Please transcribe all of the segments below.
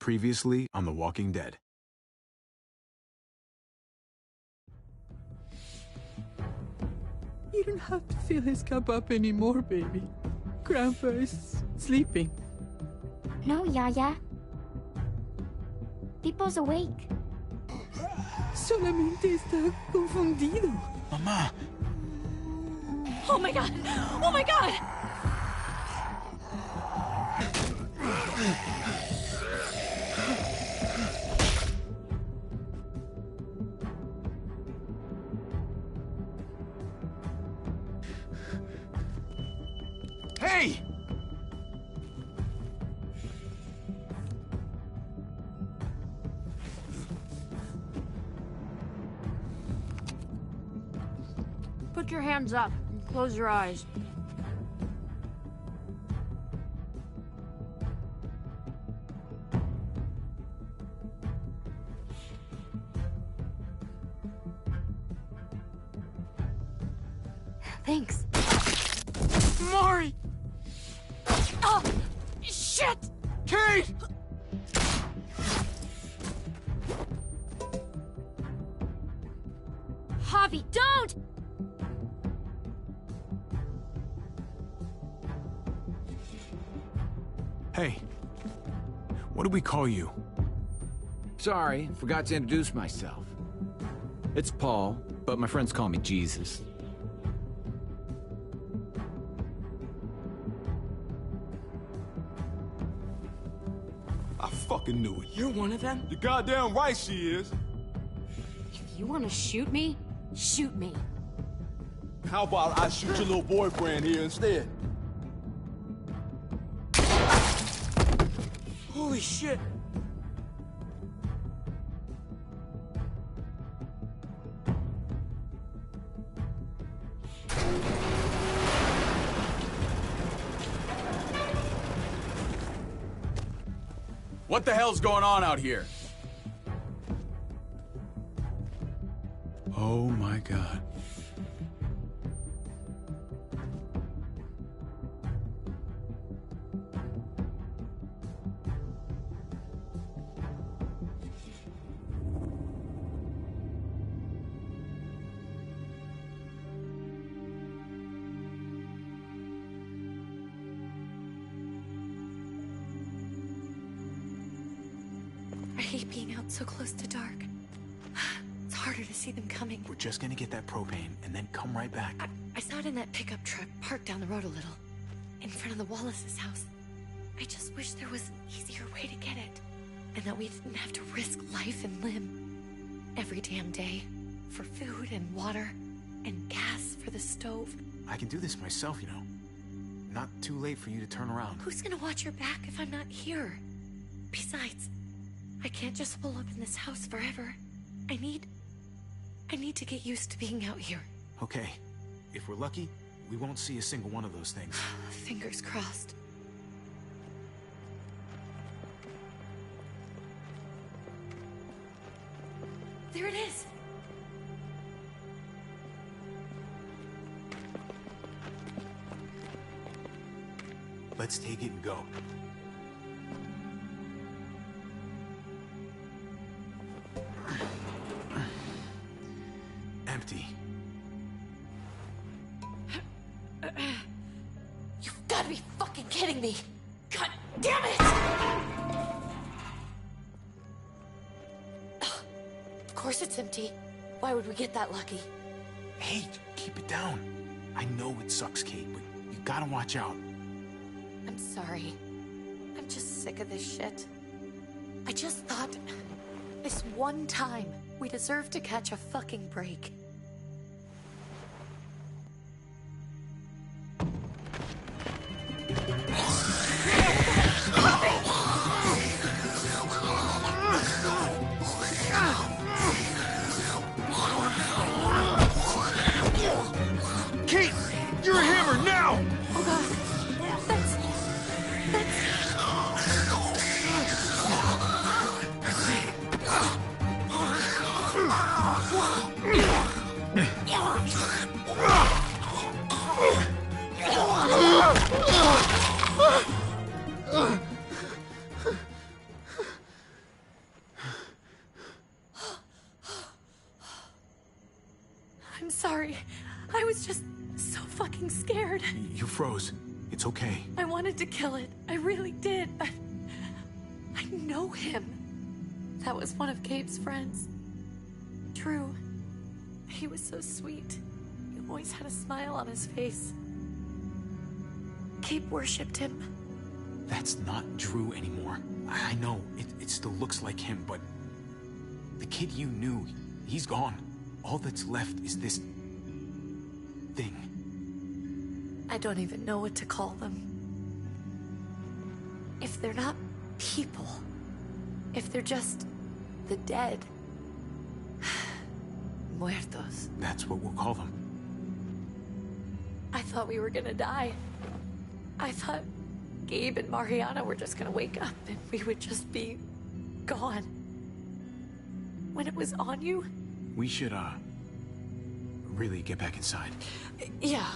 Previously on The Walking Dead. You don't have to fill his cup up anymore, baby. Grandpa is sleeping. No, Yaya. Pipo's awake. Solamente está confundido. Mamá! Oh my god! Oh my god! Hey! Put your hands up and close your eyes. Thanks. Mari! Oh, shit! Kate! Javi, don't! Hey. What do we call you? Sorry, forgot to introduce myself. It's Paul, but my friends call me Jesus. I fucking knew it. You're one of them? You're goddamn right she is. If you want to shoot me, shoot me. How about I shoot your little boyfriend here instead? Holy shit! What the hell's going on out here? Oh my God. I hate being out so close to dark. It's harder to see them coming. We're just gonna get that propane and then come right back. I saw it in that pickup truck parked down the road a little, in front of the Wallace's house. I just wish there was an easier way to get it, and that we didn't have to risk life and limb every damn day for food and water and gas for the stove. I can do this myself, you know. Not too late for you to turn around. Who's gonna watch your back if I'm not here? Besides, I can't just pull up in this house forever. I need to get used to being out here. Okay. If we're lucky, we won't see a single one of those things. Fingers crossed. There it is! Let's take it and go. Empty. You've gotta be fucking kidding me! God damn it! Of course it's empty. Why would we get that lucky? Hey, keep it down. I know it sucks, Kate, but you gotta watch out. I'm sorry. I'm just sick of this shit. I just thought, this one time, we deserve to catch a fucking break. Kate! You're a hammer now! Oh god. That's... I'm sorry. I was just so fucking scared. You froze. It's okay. I wanted to kill it. I really did, but I know him. That was one of Gabe's friends. Drew. He was so sweet. He always had a smile on his face. Gabe worshipped him. That's not Drew anymore. I know, it still looks like him, but... the kid you knew, he's gone. All that's left is this... thing. I don't even know what to call them. If they're not people, if they're just the dead, muertos. That's what we'll call them. I thought we were gonna die. I thought Gabe and Mariana were just gonna wake up and we would just be gone. When it was on you? We should, really get back inside. Yeah.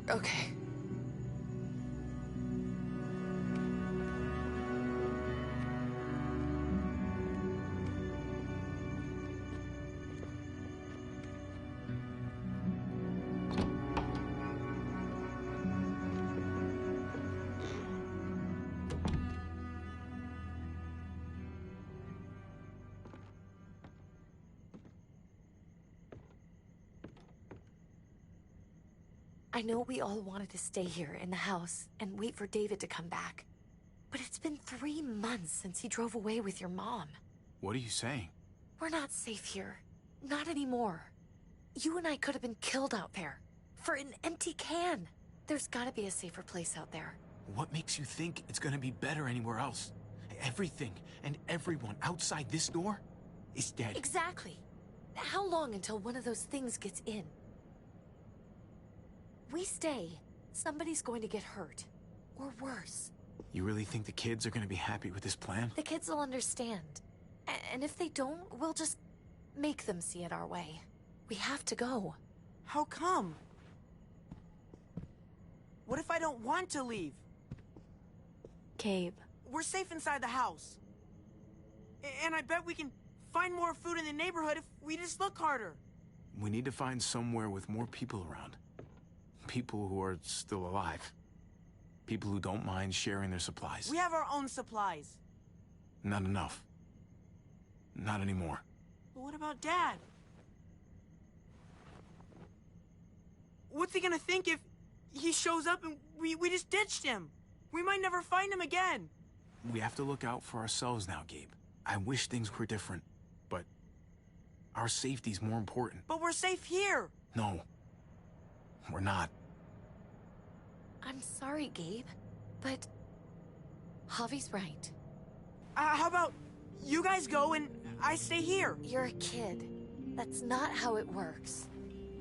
Okay. I know we all wanted to stay here in the house and wait for David to come back. But it's been 3 months since he drove away with your mom. What are you saying? We're not safe here. Not anymore. You and I could have been killed out there. For an empty can. There's gotta be a safer place out there. What makes you think it's gonna be better anywhere else? Everything and everyone outside this door is dead. Exactly. How long until one of those things gets in? We stay, somebody's going to get hurt. Or worse. You really think the kids are gonna be happy with this plan? The kids will understand. And if they don't, we'll just make them see it our way. We have to go. How come? What if I don't want to leave? Gabe. We're safe inside the house. And I bet we can find more food in the neighborhood if we just look harder. We need to find somewhere with more people around. People who are still alive. People who don't mind sharing their supplies. We have our own supplies. Not enough. Not anymore. But what about Dad? What's he gonna think if he shows up and we just ditched him? We might never find him again. We have to look out for ourselves now, Gabe. I wish things were different, but our safety's more important. But we're safe here. No, we're not. I'm sorry, Gabe, but Javi's right. How about you guys go and I stay here? You're a kid. That's not how it works.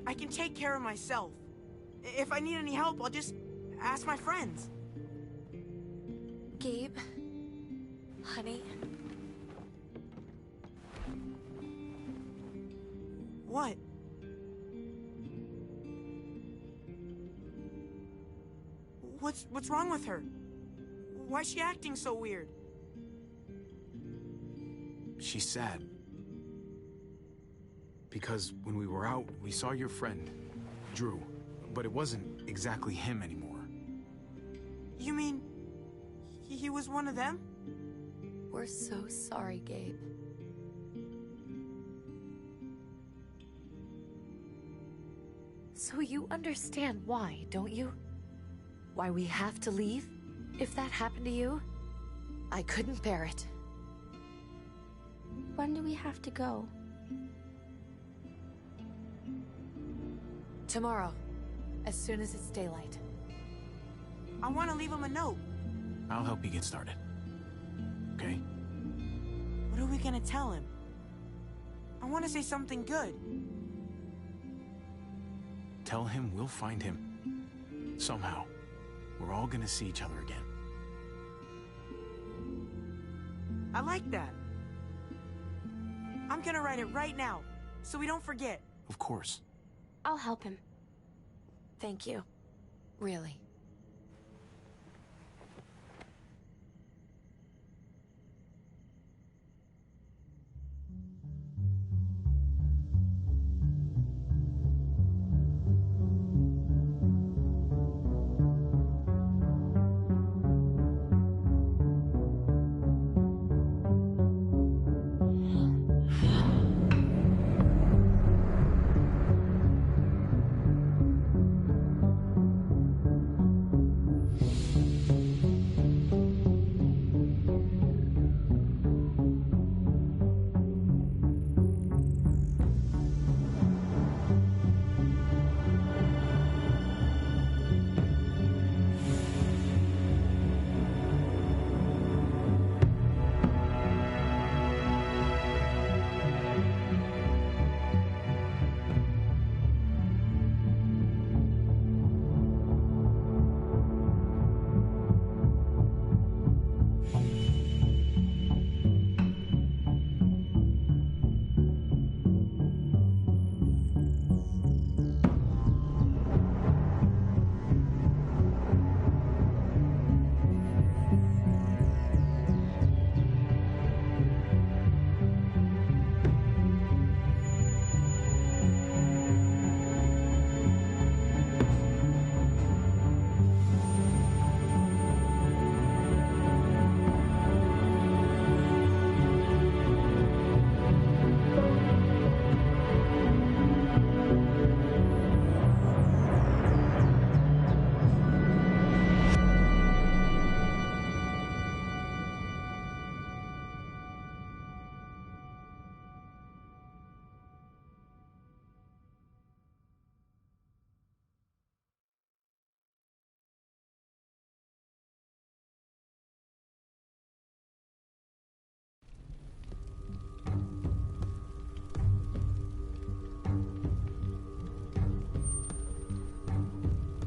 I can take care of myself. If I need any help, I'll just ask my friends. Gabe, honey. What? What's wrong with her? Why's she acting so weird? She's sad. Because when we were out, we saw your friend, Drew. But it wasn't exactly him anymore. You mean he was one of them? We're so sorry, Gabe. So you understand why, don't you? Why we have to leave? If that happened to you, I couldn't bear it. When do we have to go? Tomorrow, as soon as it's daylight. I want to leave him a note. I'll help you get started. Okay? What are we gonna tell him? I want to say something good. Tell him we'll find him. Somehow. We're all gonna see each other again. I like that. I'm gonna write it right now, so we don't forget. Of course. I'll help him. Thank you. Really.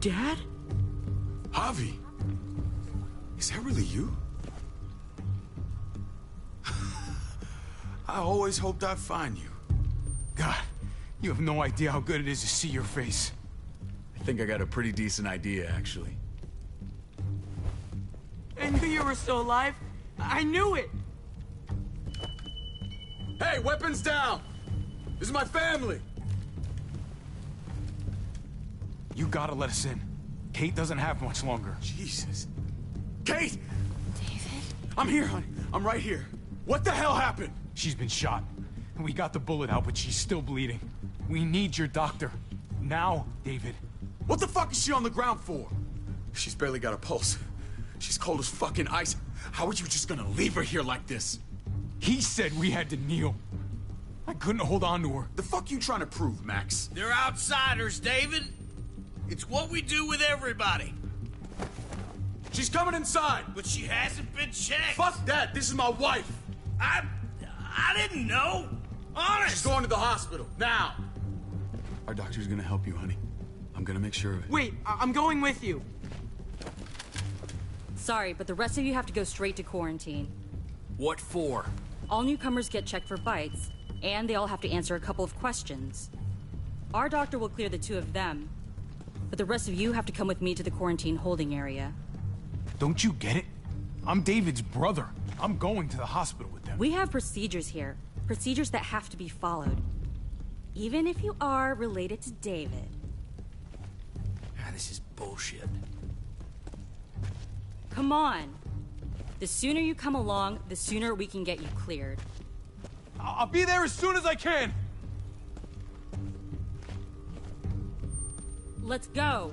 Dad? Javi, is that really you? I always hoped I'd find you. God, you have no idea how good it is to see your face. I think I got a pretty decent idea, actually. I knew you were still alive. I knew it. Hey, weapons down! This is my family! You gotta let us in. Kate doesn't have much longer. Jesus. Kate! David? I'm here, honey. I'm right here. What the hell happened? She's been shot. We got the bullet out, but she's still bleeding. We need your doctor. Now, David. What the fuck is she on the ground for? She's barely got a pulse. She's cold as fucking ice. How are you just gonna leave her here like this? He said we had to kneel. I couldn't hold on to her. The fuck you trying to prove, Max? They're outsiders, David. It's what we do with everybody. She's coming inside! But she hasn't been checked. Fuck that! This is my wife! I didn't know. Honest. She's going to the hospital, now! Our doctor's gonna help you, honey. I'm gonna make sure of it. Wait, I'm going with you. Sorry, but the rest of you have to go straight to quarantine. What for? All newcomers get checked for bites, and they all have to answer a couple of questions. Our doctor will clear the two of them, but the rest of you have to come with me to the quarantine holding area. Don't you get it? I'm David's brother. I'm going to the hospital with them. We have procedures here. Procedures that have to be followed. Even if you are related to David. This is bullshit. Come on. The sooner you come along, the sooner we can get you cleared. I'll be there as soon as I can. Let's go.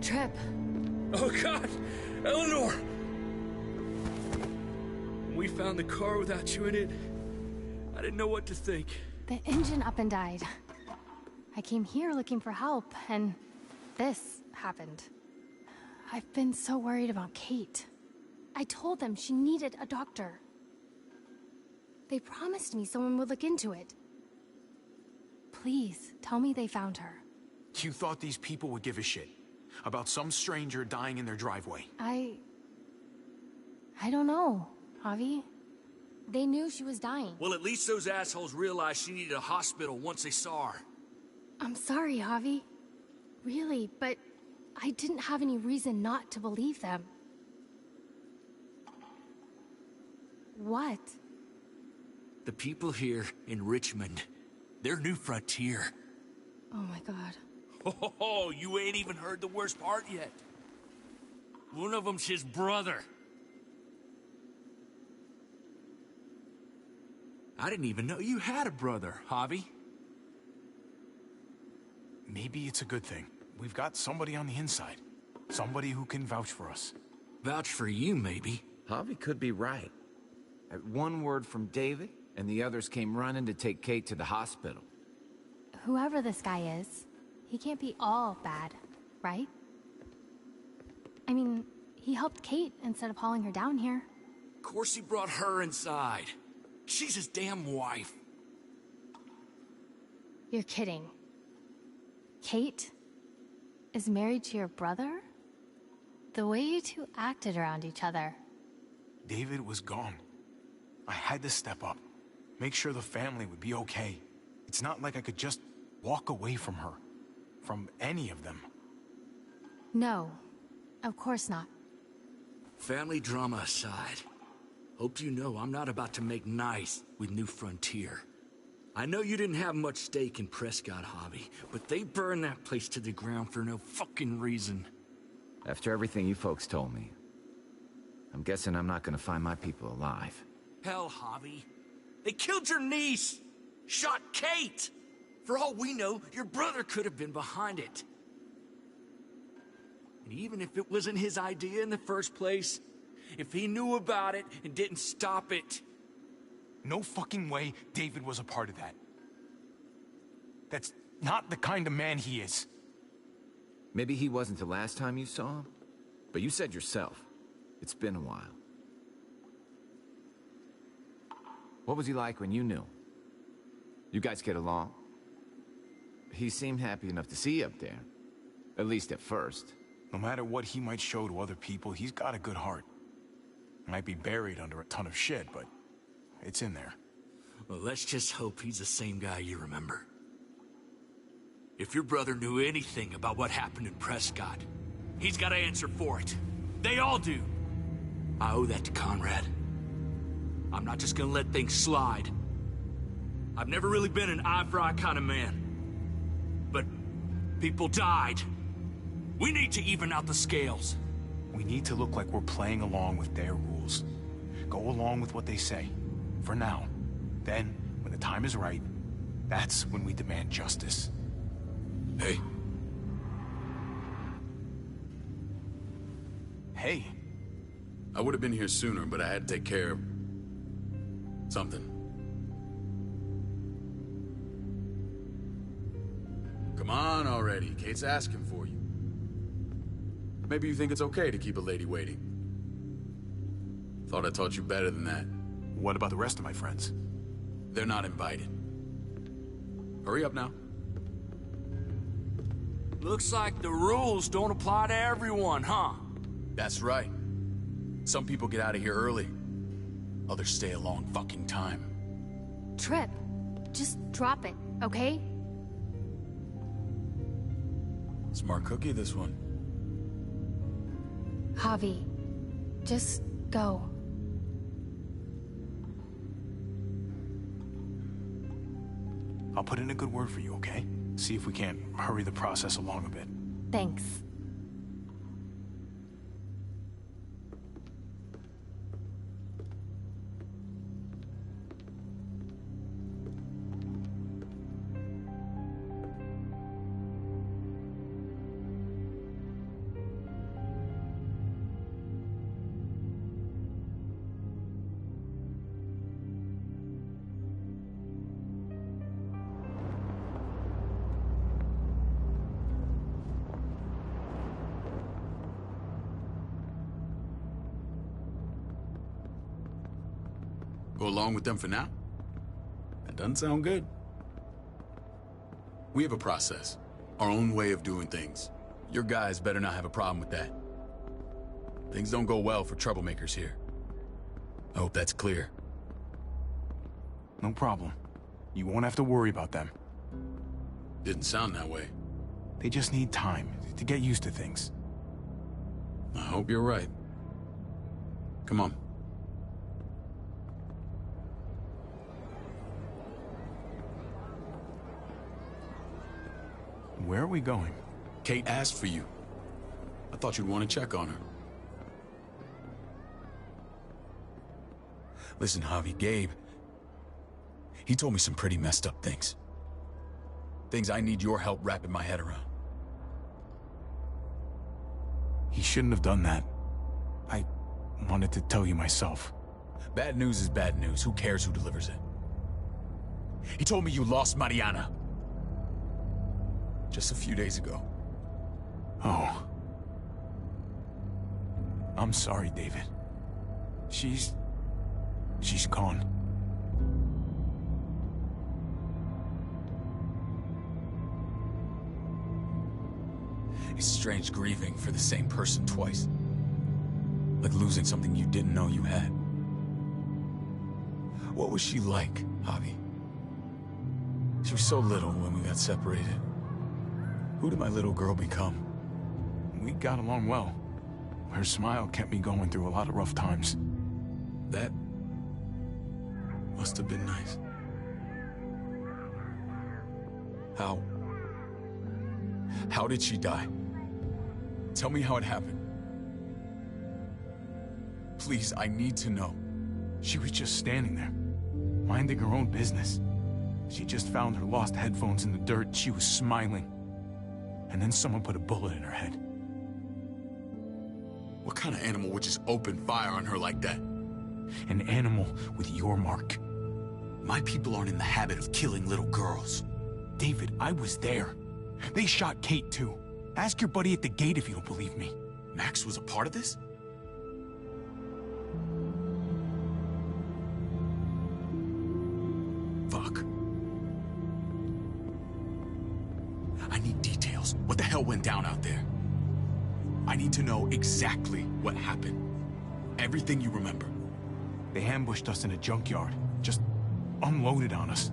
Trip. Oh, God! Eleanor! When we found the car without you in it, I didn't know what to think. The engine up and died. I came here looking for help, and this happened. I've been so worried about Kate. I told them she needed a doctor. They promised me someone would look into it. Please, tell me they found her. You thought these people would give a shit about some stranger dying in their driveway? I don't know, Javi. They knew she was dying. Well, at least those assholes realized she needed a hospital once they saw her. I'm sorry, Javi. Really, but I didn't have any reason not to believe them. What? The people here in Richmond, their new frontier. Oh my God. Oh, you ain't even heard the worst part yet. One of them's his brother. I didn't even know you had a brother, Javi. Maybe it's a good thing. We've got somebody on the inside. Somebody who can vouch for us. Vouch for you, maybe. Javi could be right. At one word from David, and the others came running to take Kate to the hospital. Whoever this guy is, he can't be all bad, right? I mean, he helped Kate instead of hauling her down here. Of course he brought her inside. She's his damn wife. You're kidding. Kate is married to your brother? The way you two acted around each other. David was gone. I had to step up. Make sure the family would be okay. It's not like I could just walk away from her. From any of them. No, of course not. Family drama aside, hope you know I'm not about to make nice with New Frontier. I know you didn't have much stake in Prescott, Javi, but they burned that place to the ground for no fucking reason. After everything you folks told me, I'm guessing I'm not gonna find my people alive. Hell, Javi. They killed your niece! Shot Kate! For all we know, your brother could have been behind it. And even if it wasn't his idea in the first place, if he knew about it and didn't stop it, No fucking way David was a part of that. That's not the kind of man he is. Maybe he wasn't the last time you saw him, but you said yourself, it's been a while. What was he like when you knew? You guys get along? He seemed happy enough to see you up there. At least at first. No matter what he might show to other people, he's got a good heart. Might be buried under a ton of shit, but it's in there. Well, let's just hope he's the same guy you remember. If your brother knew anything about what happened in Prescott, he's got to answer for it. They all do. I owe that to Conrad. I'm not just gonna let things slide. I've never really been an eye-for-eye kind of man. But people died. We need to even out the scales. We need to look like we're playing along with their rules. Go along with what they say. For now. Then, when the time is right, that's when we demand justice. Hey. Hey. I would have been here sooner, but I had to take care of something. Come on already. Kate's asking for you. Maybe you think it's okay to keep a lady waiting. Thought I taught you better than that. What about the rest of my friends? They're not invited. Hurry up now. Looks like the rules don't apply to everyone, huh? That's right. Some people get out of here early. Others stay a long fucking time. Trip, just drop it, okay? Smart cookie, this one. Javi, just go. I'll put in a good word for you, okay? See if we can't hurry the process along a bit. Thanks. Go along with them for now? That doesn't sound good. We have a process, our own way of doing things. Your guys better not have a problem with that. Things don't go well for troublemakers here. I hope that's clear. No problem. You won't have to worry about them. Didn't sound that way. They just need time to get used to things. I hope you're right. Come on. Where are we going? Kate asked for you. I thought you'd want to check on her. Listen, Javi, Gabe, he told me some pretty messed up things. Things I need your help wrapping my head around. He shouldn't have done that. I wanted to tell you myself. Bad news is bad news. Who cares who delivers it? He told me you lost Mariana. Just a few days ago. Oh. I'm sorry, David. She's gone. It's strange grieving for the same person twice. Like losing something you didn't know you had. What was she like, Javi? She was so little when we got separated. Who did my little girl become? We got along well. Her smile kept me going through a lot of rough times. That must have been nice. How did she die? Tell me how it happened. Please, I need to know. She was just standing there, minding her own business. She just found her lost headphones in the dirt. She was smiling. And then someone put a bullet in her head. What kind of animal would just open fire on her like that? An animal with your mark. My people aren't in the habit of killing little girls. David, I was there. They shot Kate, too. Ask your buddy at the gate if you don't believe me. Max was a part of this? Fuck. I need details. What the hell went down out there? I need to know exactly what happened. Everything you remember. They ambushed us in a junkyard. Just unloaded on us.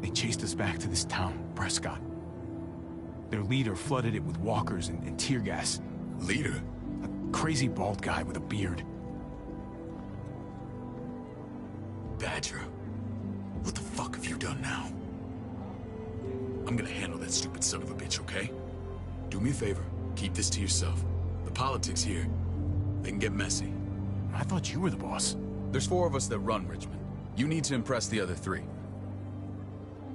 They chased us back to this town, Prescott. Their leader flooded it with walkers and tear gas. Leader? A crazy bald guy with a beard. Badger, what the fuck have you done now? I'm gonna handle that stupid son of a bitch, okay? Do me a favor, keep this to yourself. The politics here, they can get messy. I thought you were the boss. There's 4 of us that run Richmond. You need to impress the other 3.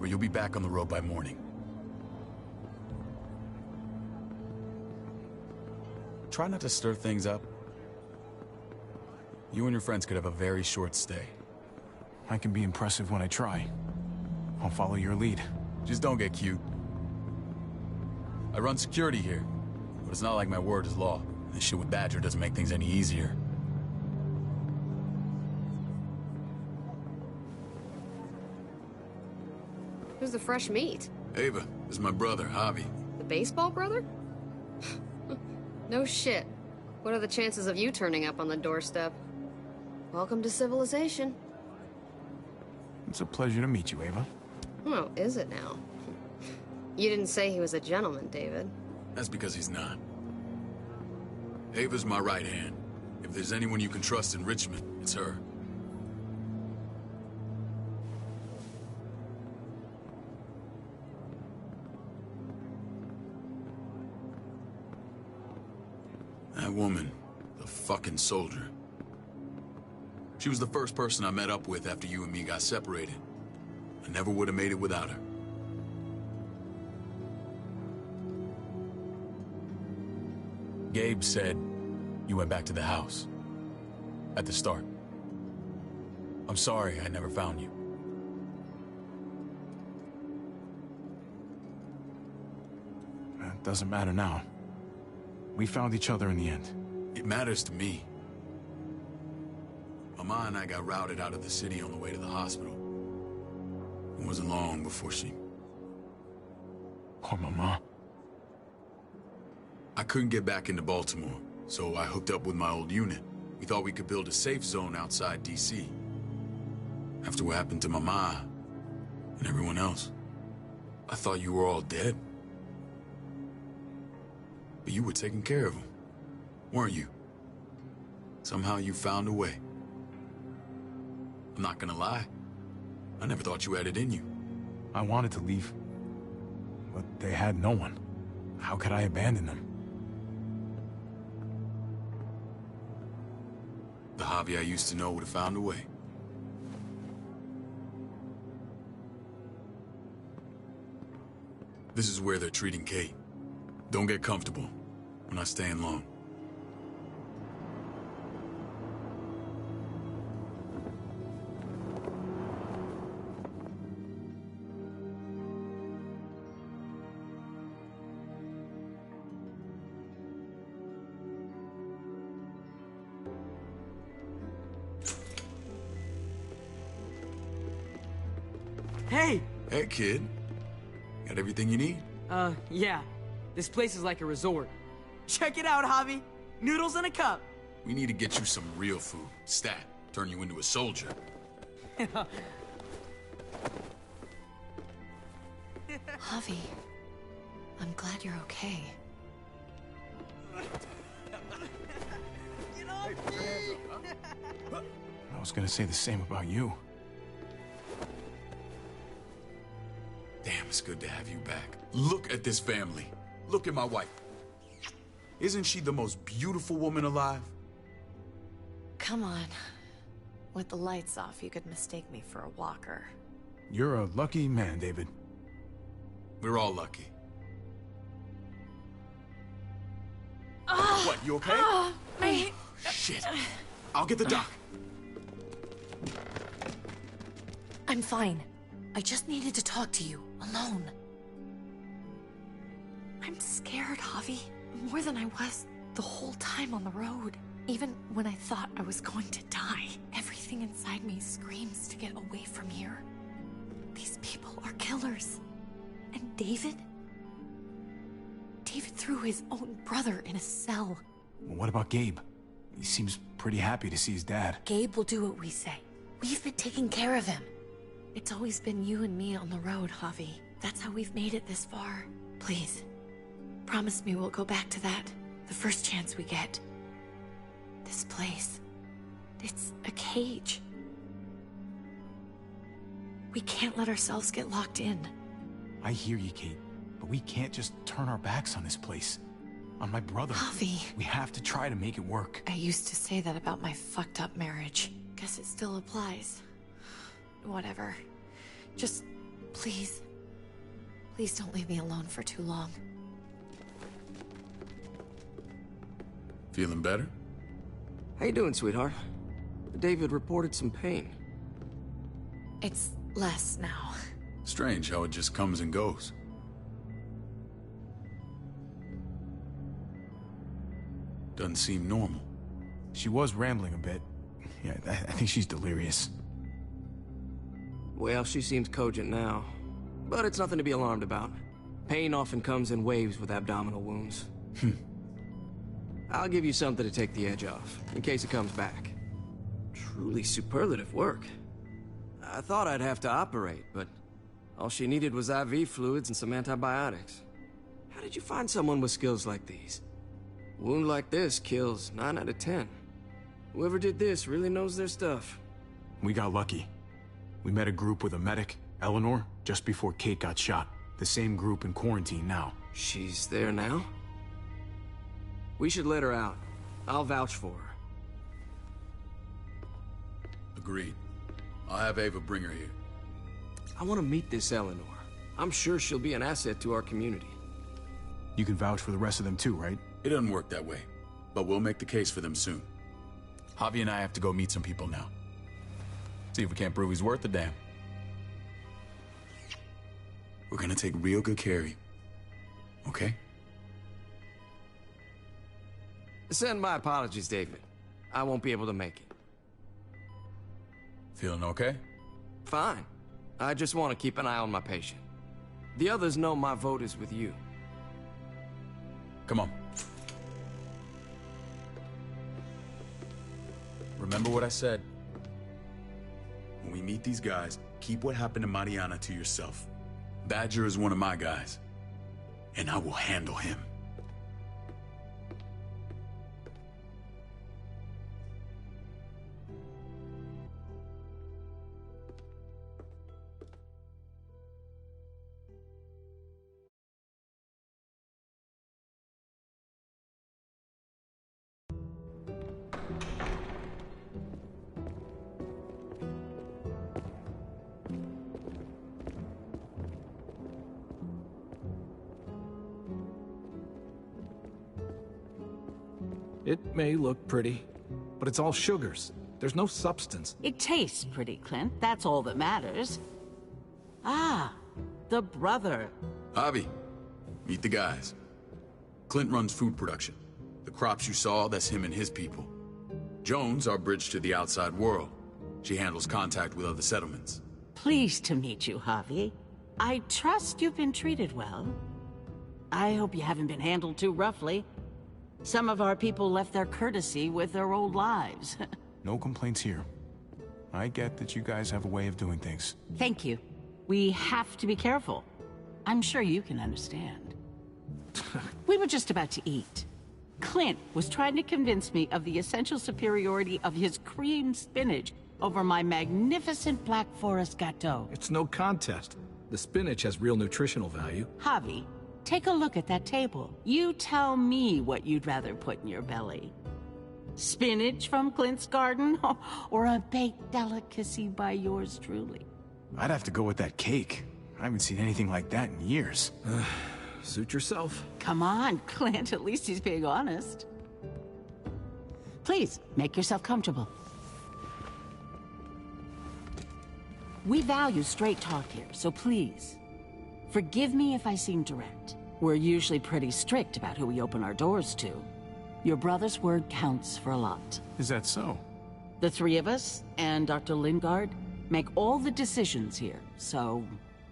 Or you'll be back on the road by morning. Try not to stir things up. You and your friends could have a very short stay. I can be impressive when I try. I'll follow your lead. Just don't get cute. I run security here, but it's not like my word is law. This shit with Badger doesn't make things any easier. Who's the fresh meat? Ava, this is my brother, Javi. The baseball brother? No shit. What are the chances of you turning up on the doorstep? Welcome to civilization. It's a pleasure to meet you, Ava. Oh, is it now? You didn't say he was a gentleman, David. That's because he's not. Ava's my right hand. If there's anyone you can trust in Richmond, it's her. That woman, the fucking soldier. She was the first person I met up with after you and me got separated. I never would have made it without her. Gabe said you went back to the house. At the start. I'm sorry I never found you. It doesn't matter now. We found each other in the end. It matters to me. Mama and I got routed out of the city on the way to the hospital. It wasn't long before she... Poor Mama. I couldn't get back into Baltimore, so I hooked up with my old unit. We thought we could build a safe zone outside D.C. After what happened to Mama and everyone else, I thought you were all dead. But you were taking care of them, weren't you? Somehow you found a way. I'm not gonna lie. I never thought you had it in you. I wanted to leave, but they had no one. How could I abandon them? The Javi I used to know would have found a way. This is where they're treating Kate. Don't get comfortable. We're not staying long. Hey! Hey, kid. Got everything you need? Yeah. This place is like a resort. Check it out, Javi. Noodles in a cup. We need to get you some real food. Stat. Turn you into a soldier. Javi, I'm glad you're okay. I was gonna say the same about you. Damn, it's good to have you back. Look at this family. Look at my wife. Isn't she the most beautiful woman alive? Come on. With the lights off, you could mistake me for a walker. You're a lucky man, David. We're all lucky. What, you okay? Mate. Shit. I'll get the doc. I'm fine. I just needed to talk to you, alone. I'm scared, Javi. More than I was the whole time on the road. Even when I thought I was going to die, everything inside me screams to get away from here. These people are killers. And David? David threw his own brother in a cell. What about Gabe? He seems pretty happy to see his dad. Gabe will do what we say. We've been taking care of him. It's always been you and me on the road, Javi. That's how we've made it this far. Please, promise me we'll go back to that the first chance we get. This place, it's a cage. We can't let ourselves get locked in. I hear you, Kate, but we can't just turn our backs on this place. On my brother. Javi. We have to try to make it work. I used to say that about my fucked up marriage. Guess it still applies. Whatever. Just, please. Please don't leave me alone for too long. Feeling better? How you doing, sweetheart? David reported some pain. It's less now. Strange how it just comes and goes. Doesn't seem normal. She was rambling a bit. Yeah, I think she's delirious. Well, she seems cogent now. But it's nothing to be alarmed about. Pain often comes in waves with abdominal wounds. I'll give you something to take the edge off, in case it comes back. Truly superlative work. I thought I'd have to operate, but all she needed was IV fluids and some antibiotics. How did you find someone with skills like these? A wound like this kills 9 out of 10. Whoever did this really knows their stuff. We got lucky. We met a group with a medic, Eleanor, just before Kate got shot. The same group in quarantine now. She's there now? We should let her out. I'll vouch for her. Agreed. I'll have Ava bring her here. I want to meet this Eleanor. I'm sure she'll be an asset to our community. You can vouch for the rest of them too, right? It doesn't work that way, but we'll make the case for them soon. Javi and I have to go meet some people now. See if we can't prove he's worth the damn. We're gonna take real good care of you. Okay? Send my apologies, David. I won't be able to make it. Feeling okay? Fine. I just want to keep an eye on my patient. The others know my vote is with you. Come on. Remember what I said. When we meet these guys, keep what happened to Mariana to yourself. Badger is one of my guys, and I will handle him. It may look pretty, but it's all sugars. There's no substance. It tastes pretty, Clint. That's all that matters. Ah, the brother. Javi, meet the guys. Clint runs food production. The crops you saw, that's him and his people. Jones, our bridge to the outside world. She handles contact with other settlements. Pleased to meet you, Javi. I trust you've been treated well. I hope you haven't been handled too roughly. Some of our people left their courtesy with their old lives. No complaints here. I get that you guys have a way of doing things. Thank you. We have to be careful. I'm sure you can understand. We were just about to eat. Clint was trying to convince me of the essential superiority of his creamed spinach over my magnificent Black Forest gâteau. It's no contest. The spinach has real nutritional value. Javi, take a look at that table. You tell me what you'd rather put in your belly. Spinach from Clint's garden, or a baked delicacy by yours truly? I'd have to go with that cake. I haven't seen anything like that in years. Suit yourself. Come on, Clint. At least he's being honest. Please, make yourself comfortable. We value straight talk here, so please, forgive me if I seem direct. We're usually pretty strict about who we open our doors to. Your brother's word counts for a lot. Is that so? The three of us, and Dr. Lingard, make all the decisions here, so,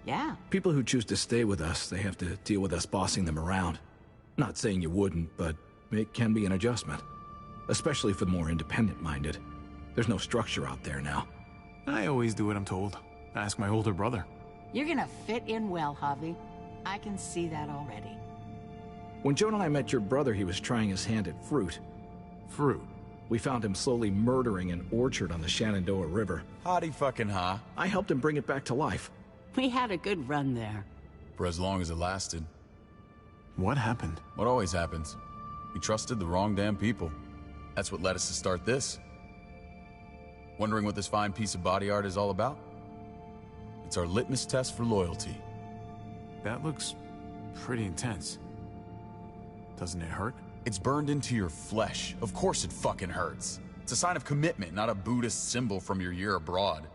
yeah. People who choose to stay with us, they have to deal with us bossing them around. Not saying you wouldn't, but it can be an adjustment. Especially for the more independent-minded. There's no structure out there now. I always do what I'm told. Ask my older brother. You're gonna fit in well, Javi. I can see that already. When Joan and I met your brother, he was trying his hand at fruit. Fruit? We found him slowly murdering an orchard on the Shenandoah River. Howdy fucking ha. I helped him bring it back to life. We had a good run there. For as long as it lasted. What happened? What always happens. We trusted the wrong damn people. That's what led us to start this. Wondering what this fine piece of body art is all about? It's our litmus test for loyalty. That looks pretty intense. Doesn't it hurt? It's burned into your flesh. Of course it fucking hurts. It's a sign of commitment, not a Buddhist symbol from your year abroad.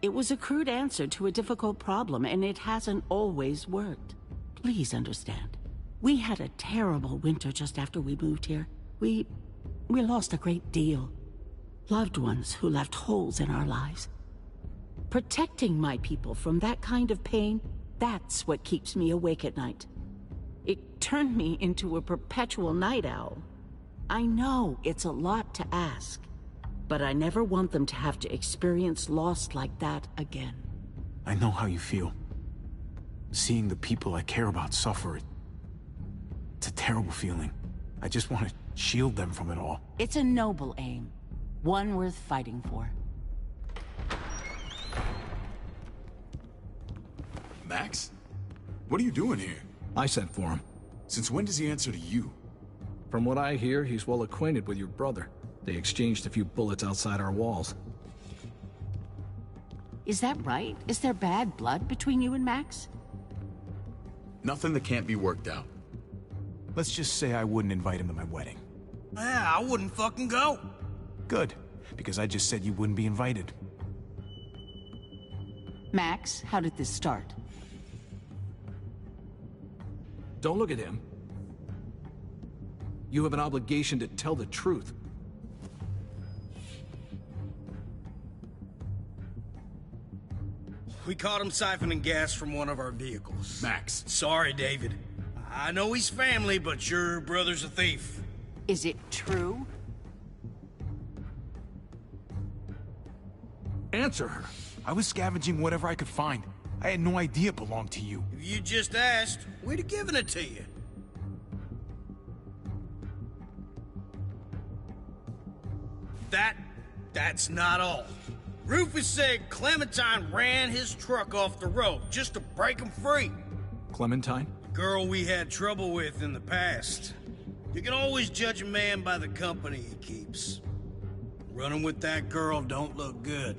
It was a crude answer to a difficult problem, and it hasn't always worked. Please understand. We had a terrible winter just after we moved here. We lost a great deal. Loved ones who left holes in our lives. Protecting my people from that kind of pain, that's what keeps me awake at night. It turned me into a perpetual night owl. I know it's a lot to ask, but I never want them to have to experience loss like that again. I know how you feel. Seeing the people I care about suffer, it's a terrible feeling. I just want to shield them from it all. It's a noble aim. One worth fighting for. Max? What are you doing here? I sent for him. Since when does he answer to you? From what I hear, he's well acquainted with your brother. They exchanged a few bullets outside our walls. Is that right? Is there bad blood between you and Max? Nothing that can't be worked out. Let's just say I wouldn't invite him to my wedding. Yeah, I wouldn't fucking go. Good, because I just said you wouldn't be invited. Max, how did this start? Don't look at him. You have an obligation to tell the truth. We caught him siphoning gas from one of our vehicles. Max. Sorry, David. I know he's family, but your brother's a thief. Is it true? Answer her. I was scavenging whatever I could find. I had no idea it belonged to you. If you just asked, we'd have given it to you. That's not all. Rufus said Clementine ran his truck off the road just to break him free. Clementine? Girl we had trouble with in the past. You can always judge a man by the company he keeps. Running with that girl don't look good.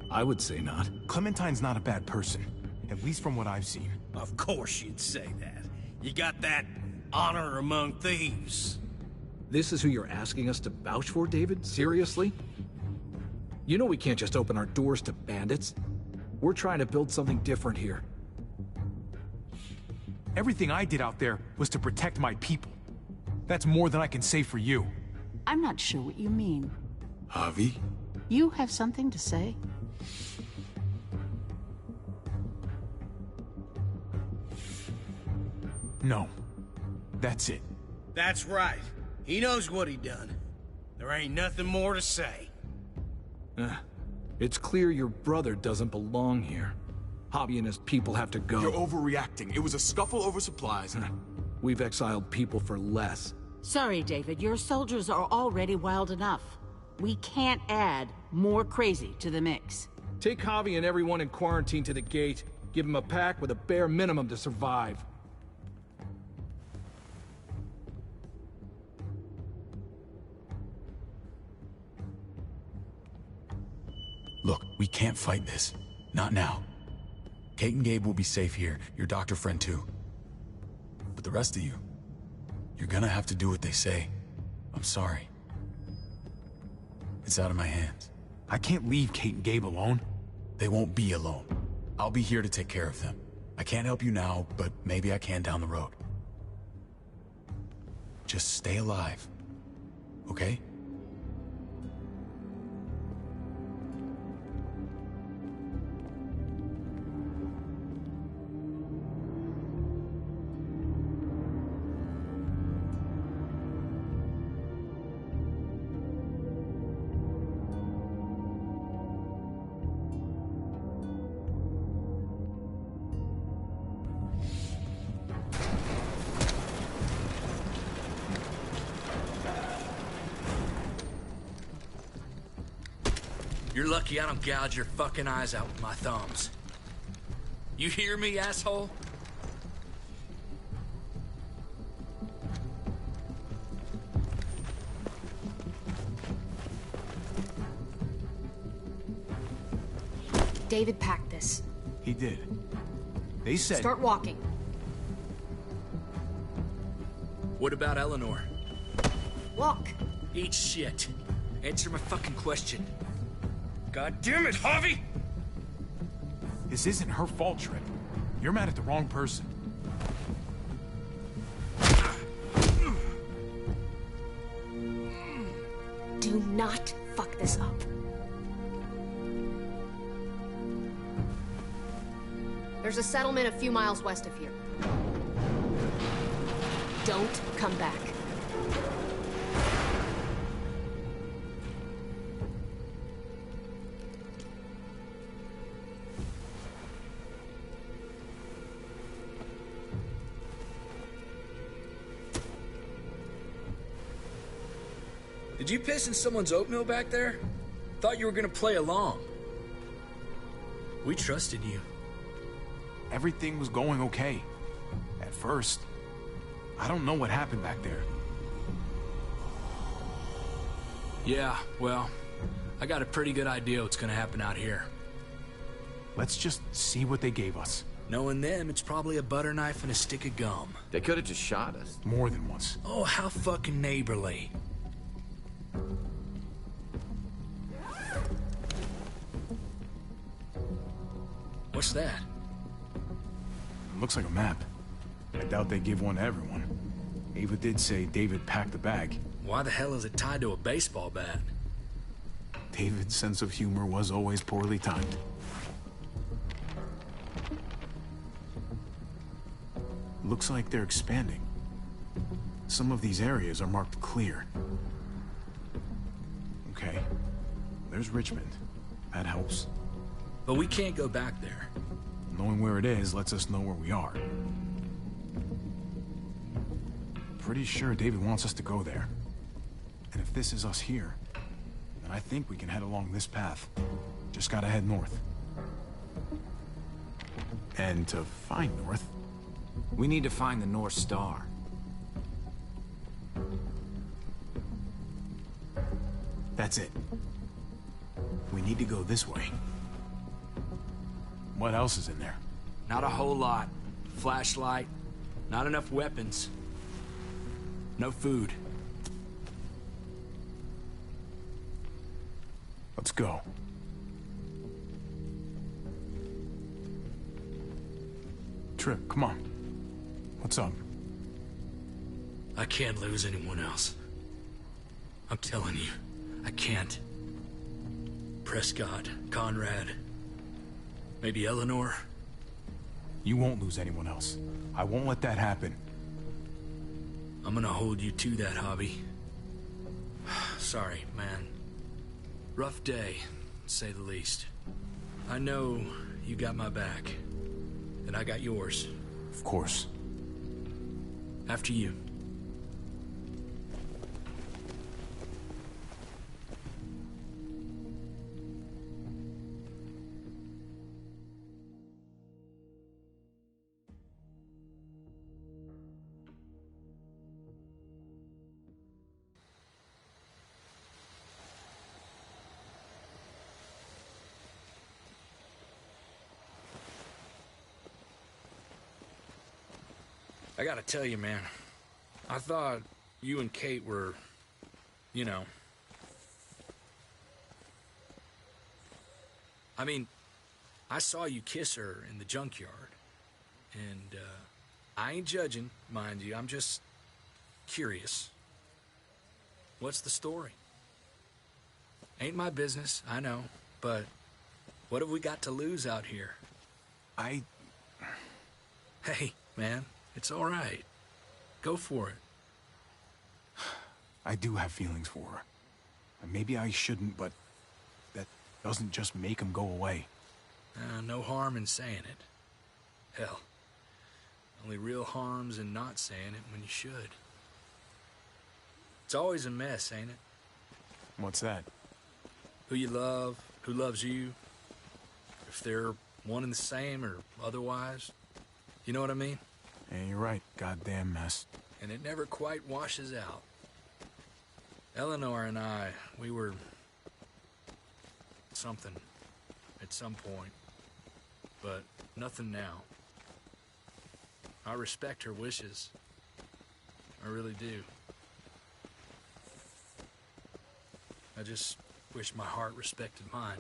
I would say not. Clementine's not a bad person, at least from what I've seen. Of course you'd say that. You got that honor among thieves. This is who you're asking us to vouch for, David? Seriously? You know we can't just open our doors to bandits. We're trying to build something different here. Everything I did out there was to protect my people. That's more than I can say for you. I'm not sure what you mean. Javi? You have something to say? No. That's it. That's right. He knows what he done. There ain't nothing more to say. It's clear your brother doesn't belong here. Javi and his people have to go. You're overreacting. It was a scuffle over supplies. We've exiled people for less. Sorry, David. Your soldiers are already wild enough. We can't add more crazy to the mix. Take Javi and everyone in quarantine to the gate. Give them a pack with a bare minimum to survive. Look, we can't fight this. Not now. Kate and Gabe will be safe here, your doctor friend too. But the rest of you, you're gonna have to do what they say. I'm sorry. It's out of my hands. I can't leave Kate and Gabe alone. They won't be alone. I'll be here to take care of them. I can't help you now, but maybe I can down the road. Just stay alive, okay? You're lucky I don't gouge your fucking eyes out with my thumbs. You hear me, asshole? David packed this. He did. They said... Start walking. What about Eleanor? Walk. Eat shit. Answer my fucking question. God damn it, Javi! This isn't her fault, Trip. You're mad at the wrong person. Do not fuck this up. There's a settlement a few miles west of here. Don't come back. Did you piss in someone's oatmeal back there? Thought you were gonna play along. We trusted you. Everything was going okay. At first. I don't know what happened back there. Yeah, well, I got a pretty good idea what's gonna happen out here. Let's just see what they gave us. Knowing them, it's probably a butter knife and a stick of gum. They could have just shot us. More than once. Oh, how fucking neighborly. What's that? Looks like a map. I doubt they give one to everyone. Ava did say David packed the bag. Why the hell is it tied to a baseball bat? David's sense of humor was always poorly timed. Looks like they're expanding. Some of these areas are marked clear. Okay. There's Richmond. That helps. But we can't go back there. Knowing where it is lets us know where we are. Pretty sure David wants us to go there. And if this is us here, then I think we can head along this path. Just gotta head north. And to find north... We need to find the North Star. That's it. We need to go this way. What else is in there? Not a whole lot. Flashlight, not enough weapons. No food. Let's go. Trip, come on. What's up? I can't lose anyone else. I'm telling you, I can't. Prescott, Conrad, maybe Eleanor. You won't lose anyone else. I won't let that happen. I'm gonna hold you to that, Javi. Sorry, man. Rough day, to say the least. I know you got my back, and I got yours. Of course. After you. I gotta tell you, man, I thought you and Kate were, you know... I mean, I saw you kiss her in the junkyard. And, I ain't judging, mind you. I'm just curious. What's the story? Ain't my business, I know. But what have we got to lose out here? Hey, man, it's all right. Go for it. I do have feelings for her. Maybe I shouldn't, but that doesn't just make them go away. No harm in saying it. Hell, only real harm's in not saying it when you should. It's always a mess, ain't it? What's that? Who you love, who loves you, if they're one and the same or otherwise. You know what I mean? Yeah, you're right. Goddamn mess. And it never quite washes out. Eleanor and I, we were something at some point, but nothing now. I respect her wishes. I really do. I just wish my heart respected mine.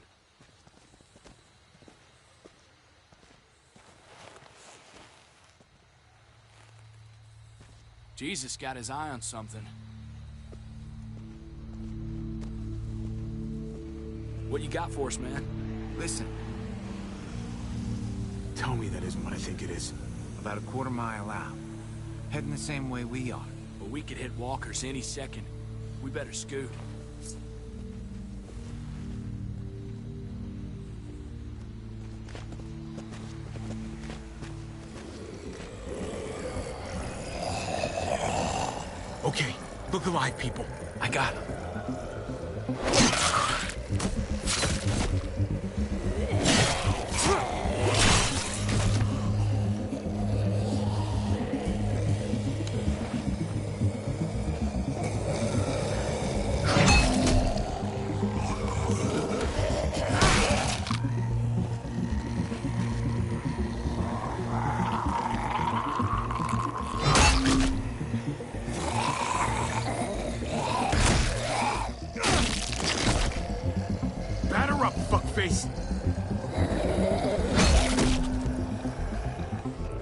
Jesus got his eye on something. What you got for us, man? Listen. Tell me that isn't what I think it is. About a quarter mile out. Heading the same way we are. But we could hit walkers any second. We better scoot. Okay, look alive, people. I got him.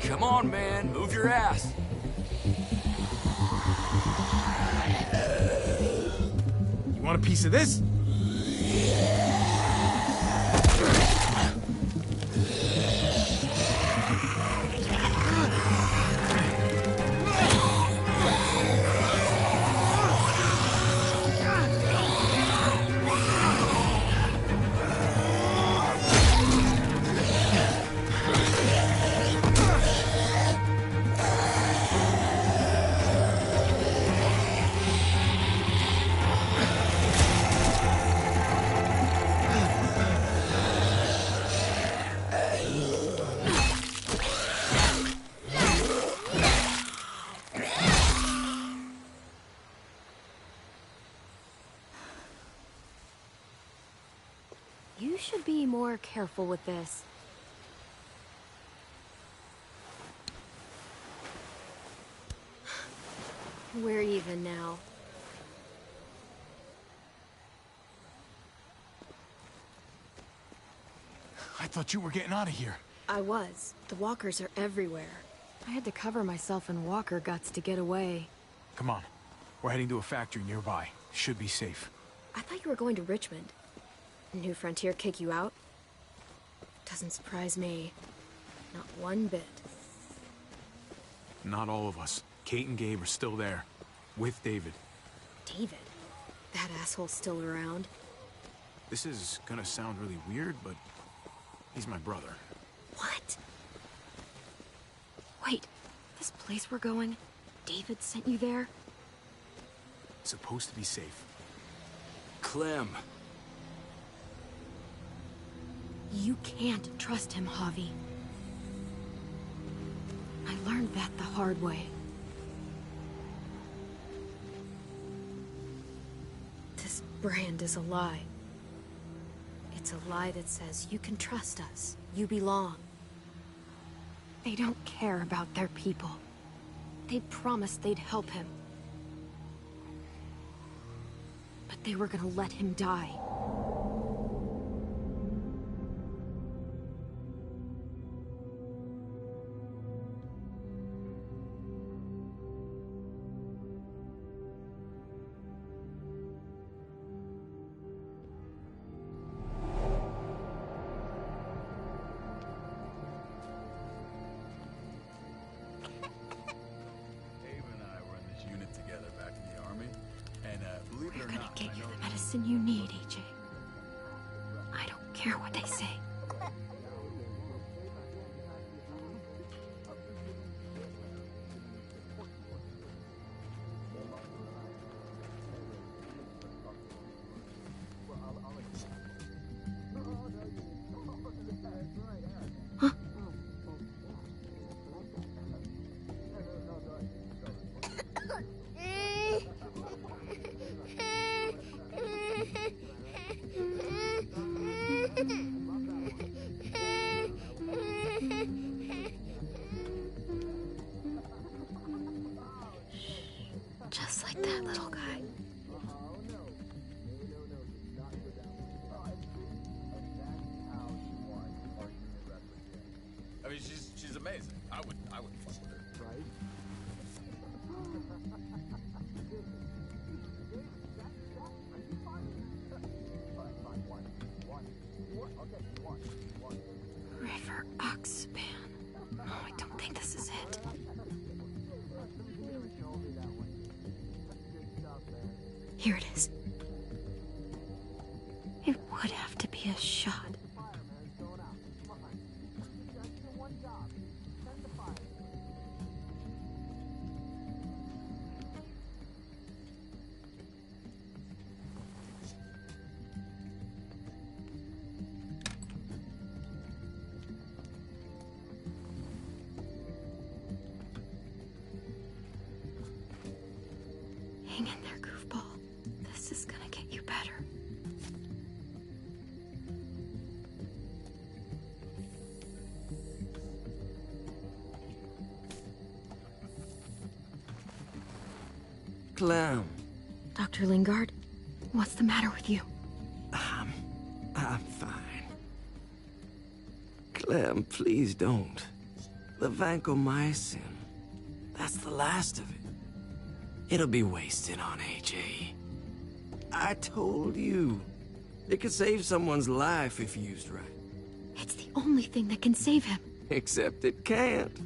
Come on, man. Move your ass. You want a piece of this? You should be more careful with this. We're even now. I thought you were getting out of here. I was. The walkers are everywhere. I had to cover myself in walker guts to get away. Come on. We're heading to a factory nearby. Should be safe. I thought you were going to Richmond. New Frontier kick you out? Doesn't surprise me. Not one bit. Not all of us. Kate and Gabe are still there. With David. David? That asshole's still around? This is gonna sound really weird, but he's my brother. What? Wait, this place we're going, David sent you there? Supposed to be safe. Clem. You can't trust him, Javi. I learned that the hard way. This brand is a lie. It's a lie that says you can trust us, you belong. They don't care about their people. They promised they'd help him. But they were gonna let him die. We're gonna get you the medicine you need, AJ. I don't care what they say. Just like that little guy. I mean, she's amazing. I would fuck with her. Right? River Oxpan. Oh, I don't think this is it. Here it is. It would have to be a shot. Hang in there, goofball. This is gonna get you better. Clem. Dr. Lingard, what's the matter with you? I'm fine. Clem, please don't. The vancomycin. That's the last of it. It'll be wasted on AJ. I told you. It could save someone's life if used right. It's the only thing that can save him. Except it can't.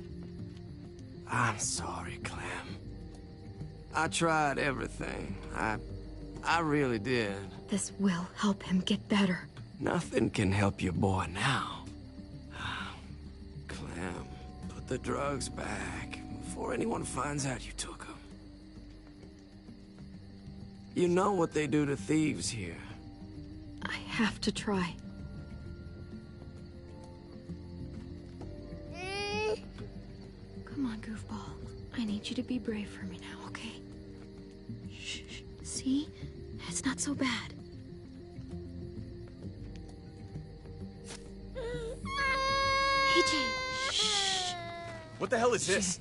I'm sorry, Clem. I tried everything. I really did. This will help him get better. Nothing can help your boy now. Clem, put the drugs back before anyone finds out you took them. You know what they do to thieves here. I have to try. Come on, goofball. I need you to be brave for me now, okay? Shh. See? It's not so bad. AJ, shh. What the hell is this?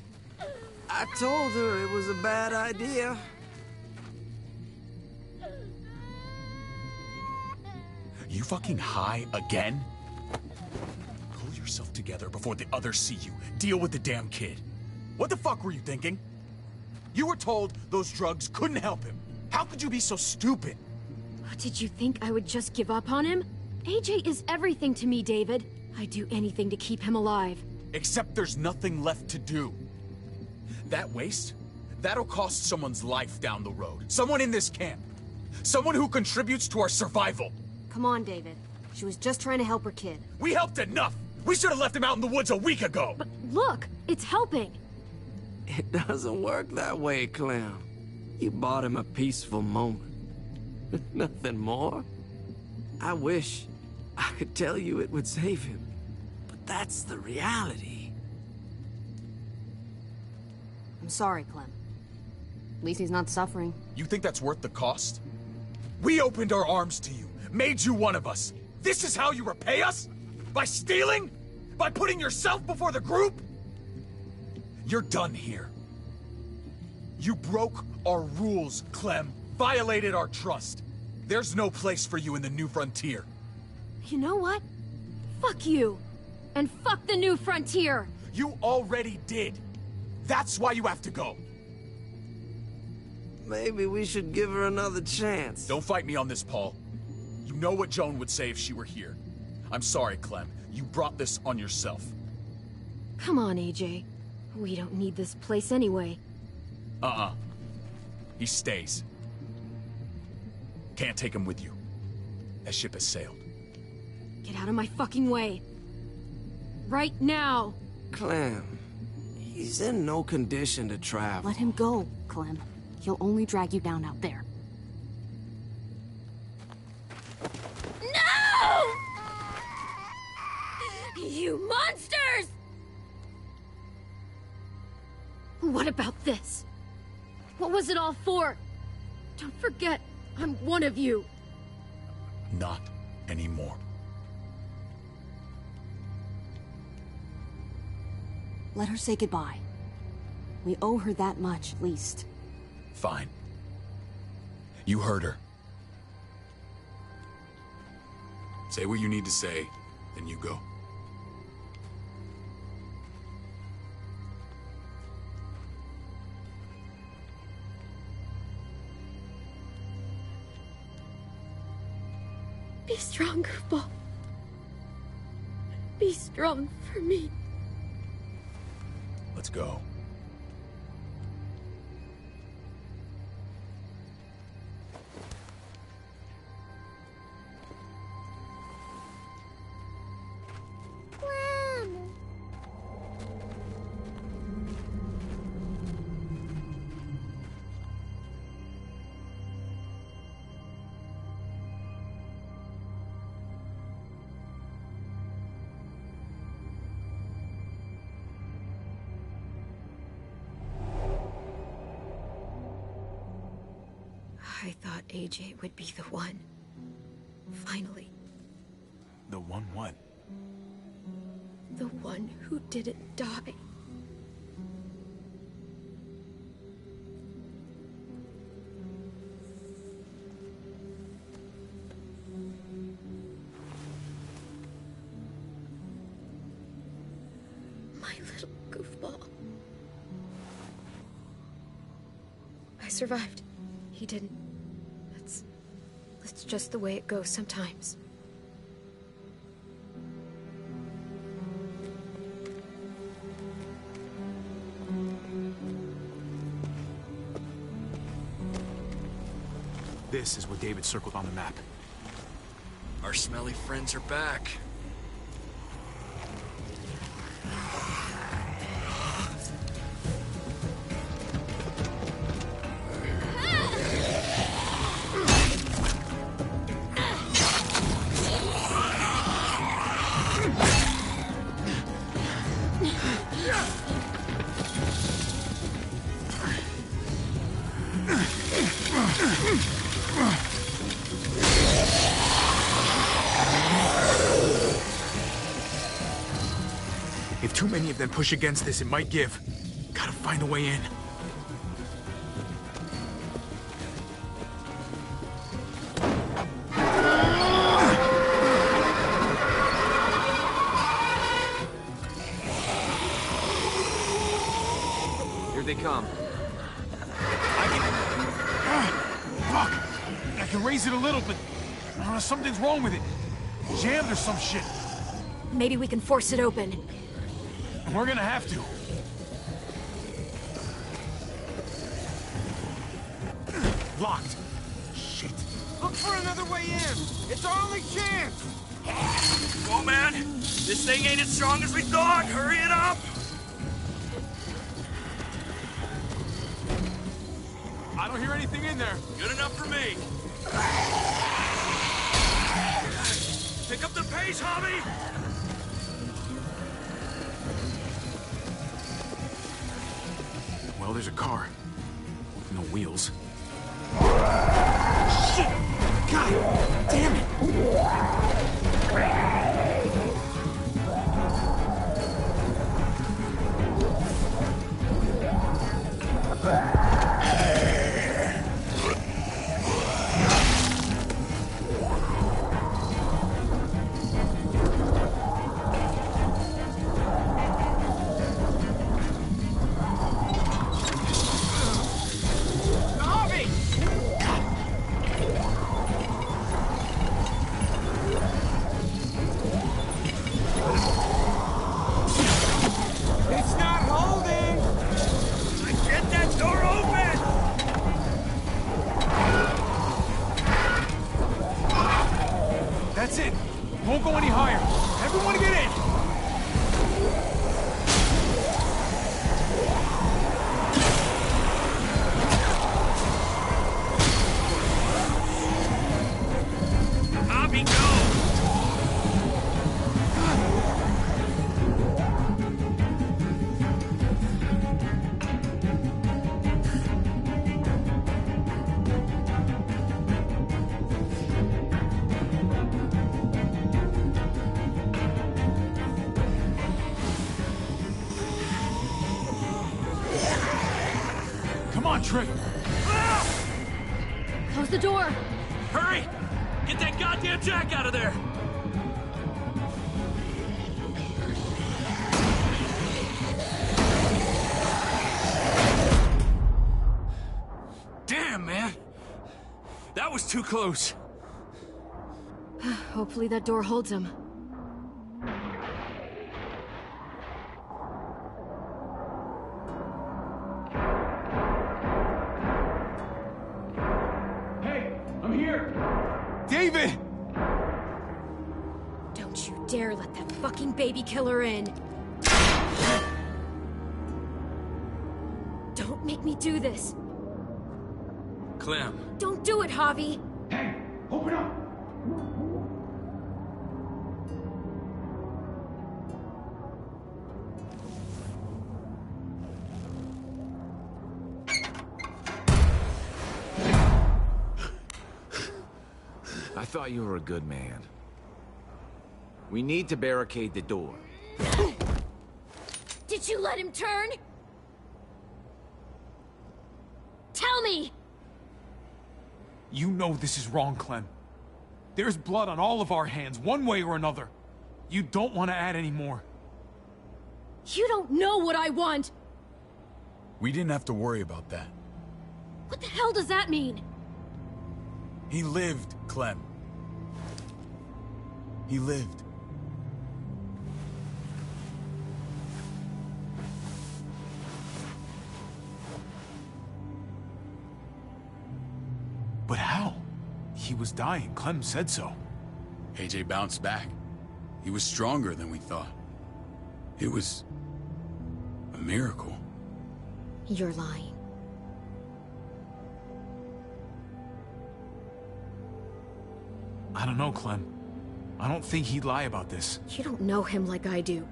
I told her it was a bad idea. You fucking high again? Pull yourself together before the others see you. Deal with the damn kid. What the fuck were you thinking? You were told those drugs couldn't help him. How could you be so stupid? Did you think I would just give up on him? AJ is everything to me, David. I'd do anything to keep him alive. Except there's nothing left to do. That waste? That'll cost someone's life down the road. Someone in this camp. Someone who contributes to our survival. Come on, David. She was just trying to help her kid. We helped enough! We should have left him out in the woods a week ago! But look, it's helping. It doesn't work that way, Clem. You bought him a peaceful moment. Nothing more. I wish I could tell you it would save him, but that's the reality. I'm sorry, Clem. At least he's not suffering. You think that's worth the cost? We opened our arms to you, made you one of us. This is how you repay us? By stealing? By putting yourself before the group? You're done here. You broke our rules, Clem. Violated our trust. There's no place for you in the New Frontier. You know what? Fuck you. And fuck the New Frontier. You already did. That's why you have to go. Maybe we should give her another chance. Don't fight me on this, Paul. You know what Joan would say if she were here. I'm sorry, Clem. You brought this on yourself. Come on, AJ. We don't need this place anyway. He stays. Can't take him with you. That ship has sailed. Get out of my fucking way. Right now. Clem, he's in no condition to travel. Let him go, Clem. He'll only drag you down out there. No! You monsters! What about this? What was it all for? Don't forget, I'm one of you. Not anymore. Let her say goodbye. We owe her that much, at least. Fine. You heard her. Say what you need to say, then you go. Be strong, Goofball. Be strong for me. Let's go. I thought AJ would be the one. Finally. The one what? The one who didn't die. My little goofball. I survived. He didn't. That's just the way it goes sometimes. This is what David circled on the map. Our smelly friends are back. If too many of them push against this, it might give. Gotta find a way in. Here they come. Fuck! I can raise it a little, but something's wrong with it. Jammed or some shit. Maybe we can force it open. We're gonna have to. Locked. Shit. Look for another way in. It's our only chance. Come on, man. This thing ain't as strong as we thought. Hurry it up. I don't hear anything in there. Good enough for me. Pick up the pace, Hobby. Well, there's a car. No wheels. Shit! God damn it! That's it. Won't go any higher. Everyone get in. Javi, go! Come on, Trick. Close the door. Hurry! Get that goddamn Jack out of there! Damn, man! That was too close. Hopefully that door holds him. Hey, I'm here. David! Don't you dare let that fucking baby killer in. Don't make me do this. Clem. Don't do it, Javi. Hey, open up. I thought you were a good man. We need to barricade the door. Did you let him turn? Tell me! You know this is wrong, Clem. There's blood on all of our hands, one way or another. You don't want to add any more. You don't know what I want! We didn't have to worry about that. What the hell does that mean? He lived, Clem. He lived. But how? He was dying. Clem said so. AJ bounced back. He was stronger than we thought. It was a miracle. You're lying. I don't know, Clem. I don't think he'd lie about this. You don't know him like I do.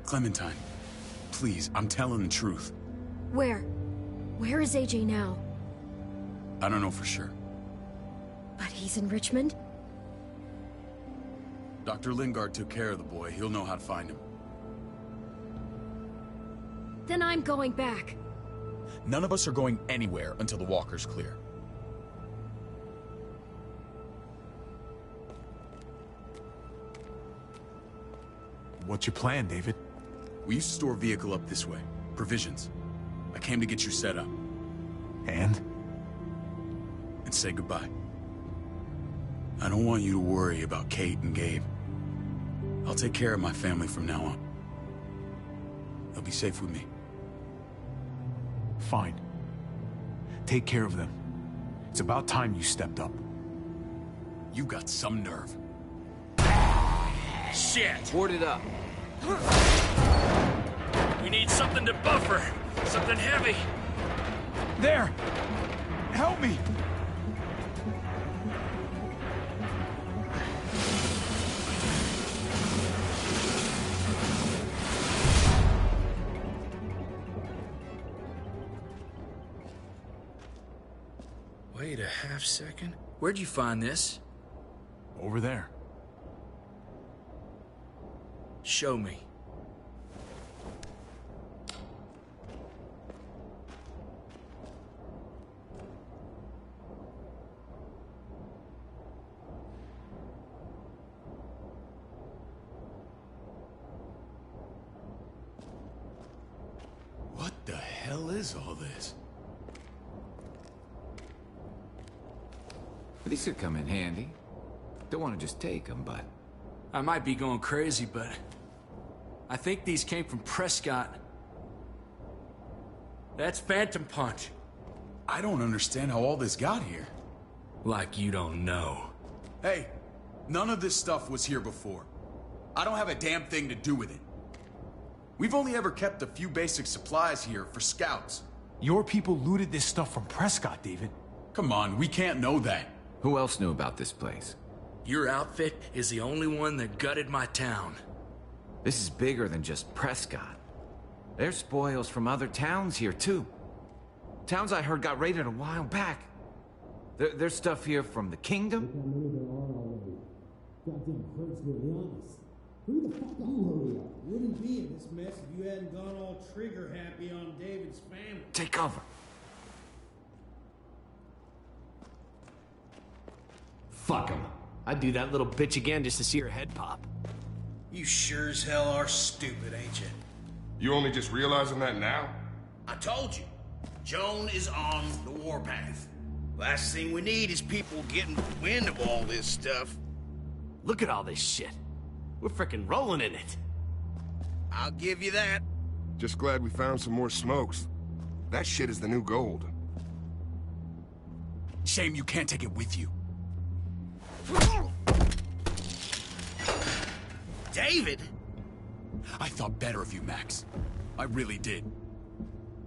Clementine, please, I'm telling the truth. Where? Where is AJ now? I don't know for sure. But he's in Richmond? Dr. Lingard took care of the boy. He'll know how to find him. Then I'm going back. None of us are going anywhere until the walker's clear. What's your plan, David? We used to store a vehicle up this way. Provisions. I came to get you set up. And say goodbye. I don't want you to worry about Kate and Gabe. I'll take care of my family from now on. They'll be safe with me. Fine. Take care of them. It's about time you stepped up. You got some nerve. Shit! Board it up. We need something to buffer. Something heavy. There! Help me! Wait a half second. Where'd you find this? Over there. Show me. What the hell is all this? These could come in handy. Don't want to just take them, but... I might be going crazy, but... I think these came from Prescott. That's Phantom Punch. I don't understand how all this got here. Like you don't know. Hey, None of this stuff was here before. I don't have a damn thing to do with it. We've only ever kept a few basic supplies here for scouts. Your people looted this stuff from Prescott, David. Come on, we can't know that. Who else knew about this place? Your outfit is the only one that gutted my town. This is bigger than just Prescott. There's spoils from other towns here, too. Towns I heard got raided a while back. There's stuff here from the kingdom. Goddamn hurts Marianas. Who the fuck you hurry up? Wouldn't be in this mess if you hadn't gone all trigger happy on David's family. Take cover. Fuck him. I'd do that little bitch again just to see her head pop. You sure as hell are stupid, ain't you? You only just realizing that now? I told you. Joan is on the warpath. Last thing we need is people getting wind of all this stuff. Look at all this shit. We're frickin' rolling in it. I'll give you that. Just glad we found some more smokes. That shit is the new gold. Shame you can't take it with you. David? I thought better of you, Max. I really did.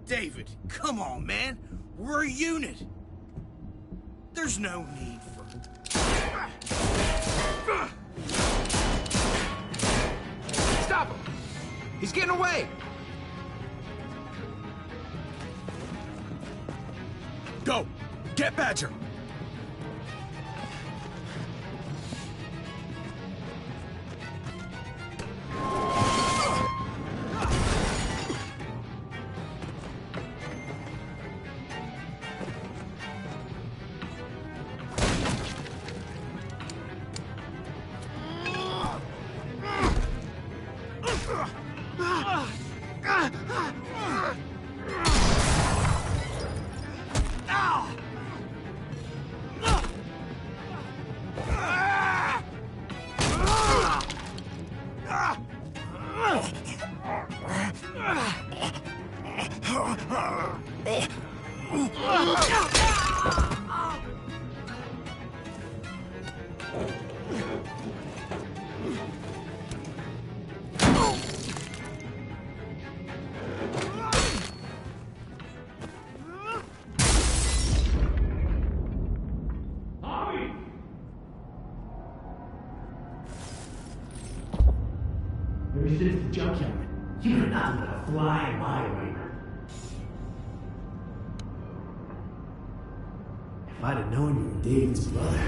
David, come on, man. We're a unit. There's no need for... Stop him! He's getting away! Go! Get Badger! Ever since the junkyard, you're nothing but a fly in my radar. If I'd have known you were David's brother,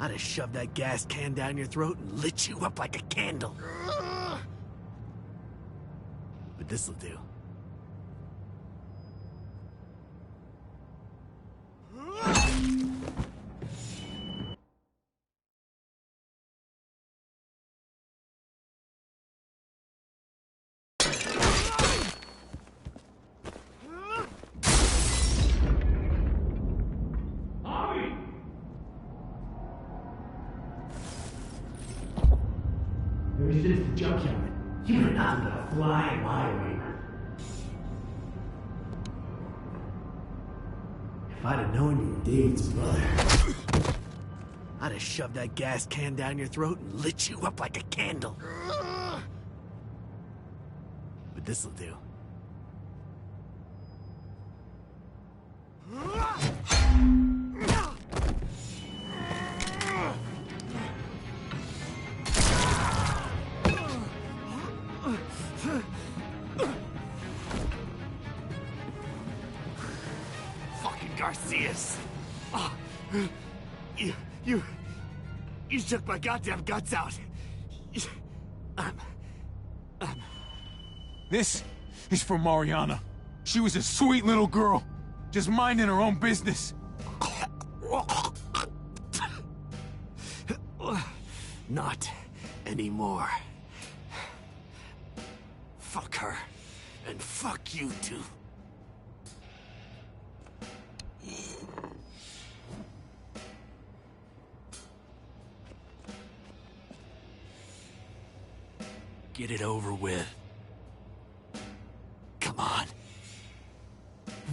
I'd have shoved that gas can down your throat and lit you up like a candle. But this'll do. Ever since the junkyard, you're nothing but a fly in my radar. If I'd have known you were David's brother, I'd have shoved that gas can down your throat and lit you up like a candle. But this'll do. Fucking Garcias. Oh, you took my goddamn guts out. This is for Mariana. She was a sweet little girl, just minding her own business. Not anymore. Fuck her, and fuck you too. Get it over with. Come on.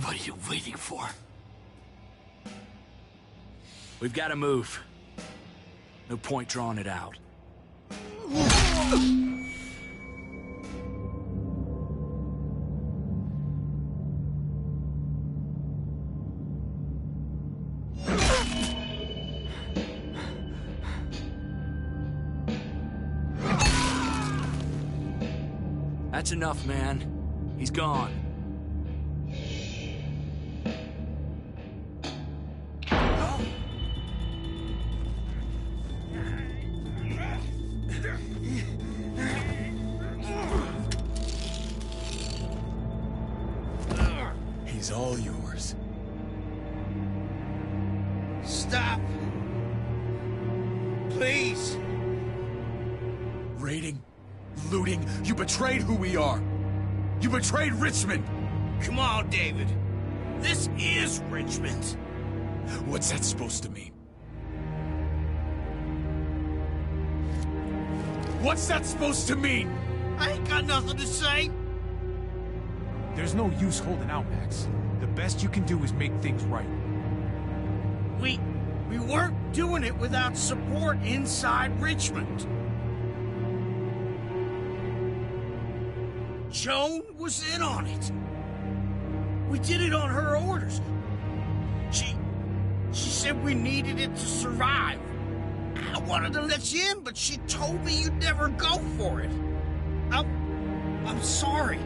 What are you waiting for? We've got to move. No point drawing it out. That's enough, man. He's gone. He's all yours. Stop. Please. Raiding, looting, you betrayed who we are. You betrayed Richmond. Come on, David. This is Richmond. What's that supposed to mean? What's that supposed to mean? I ain't got nothing to say. There's no use holding out, Max. The best you can do is make things right. We weren't doing it without support inside Richmond. Joan was in on it. We did it on her orders. She said we needed it to survive. I wanted to let you in, but she told me you'd never go for it. I'm sorry.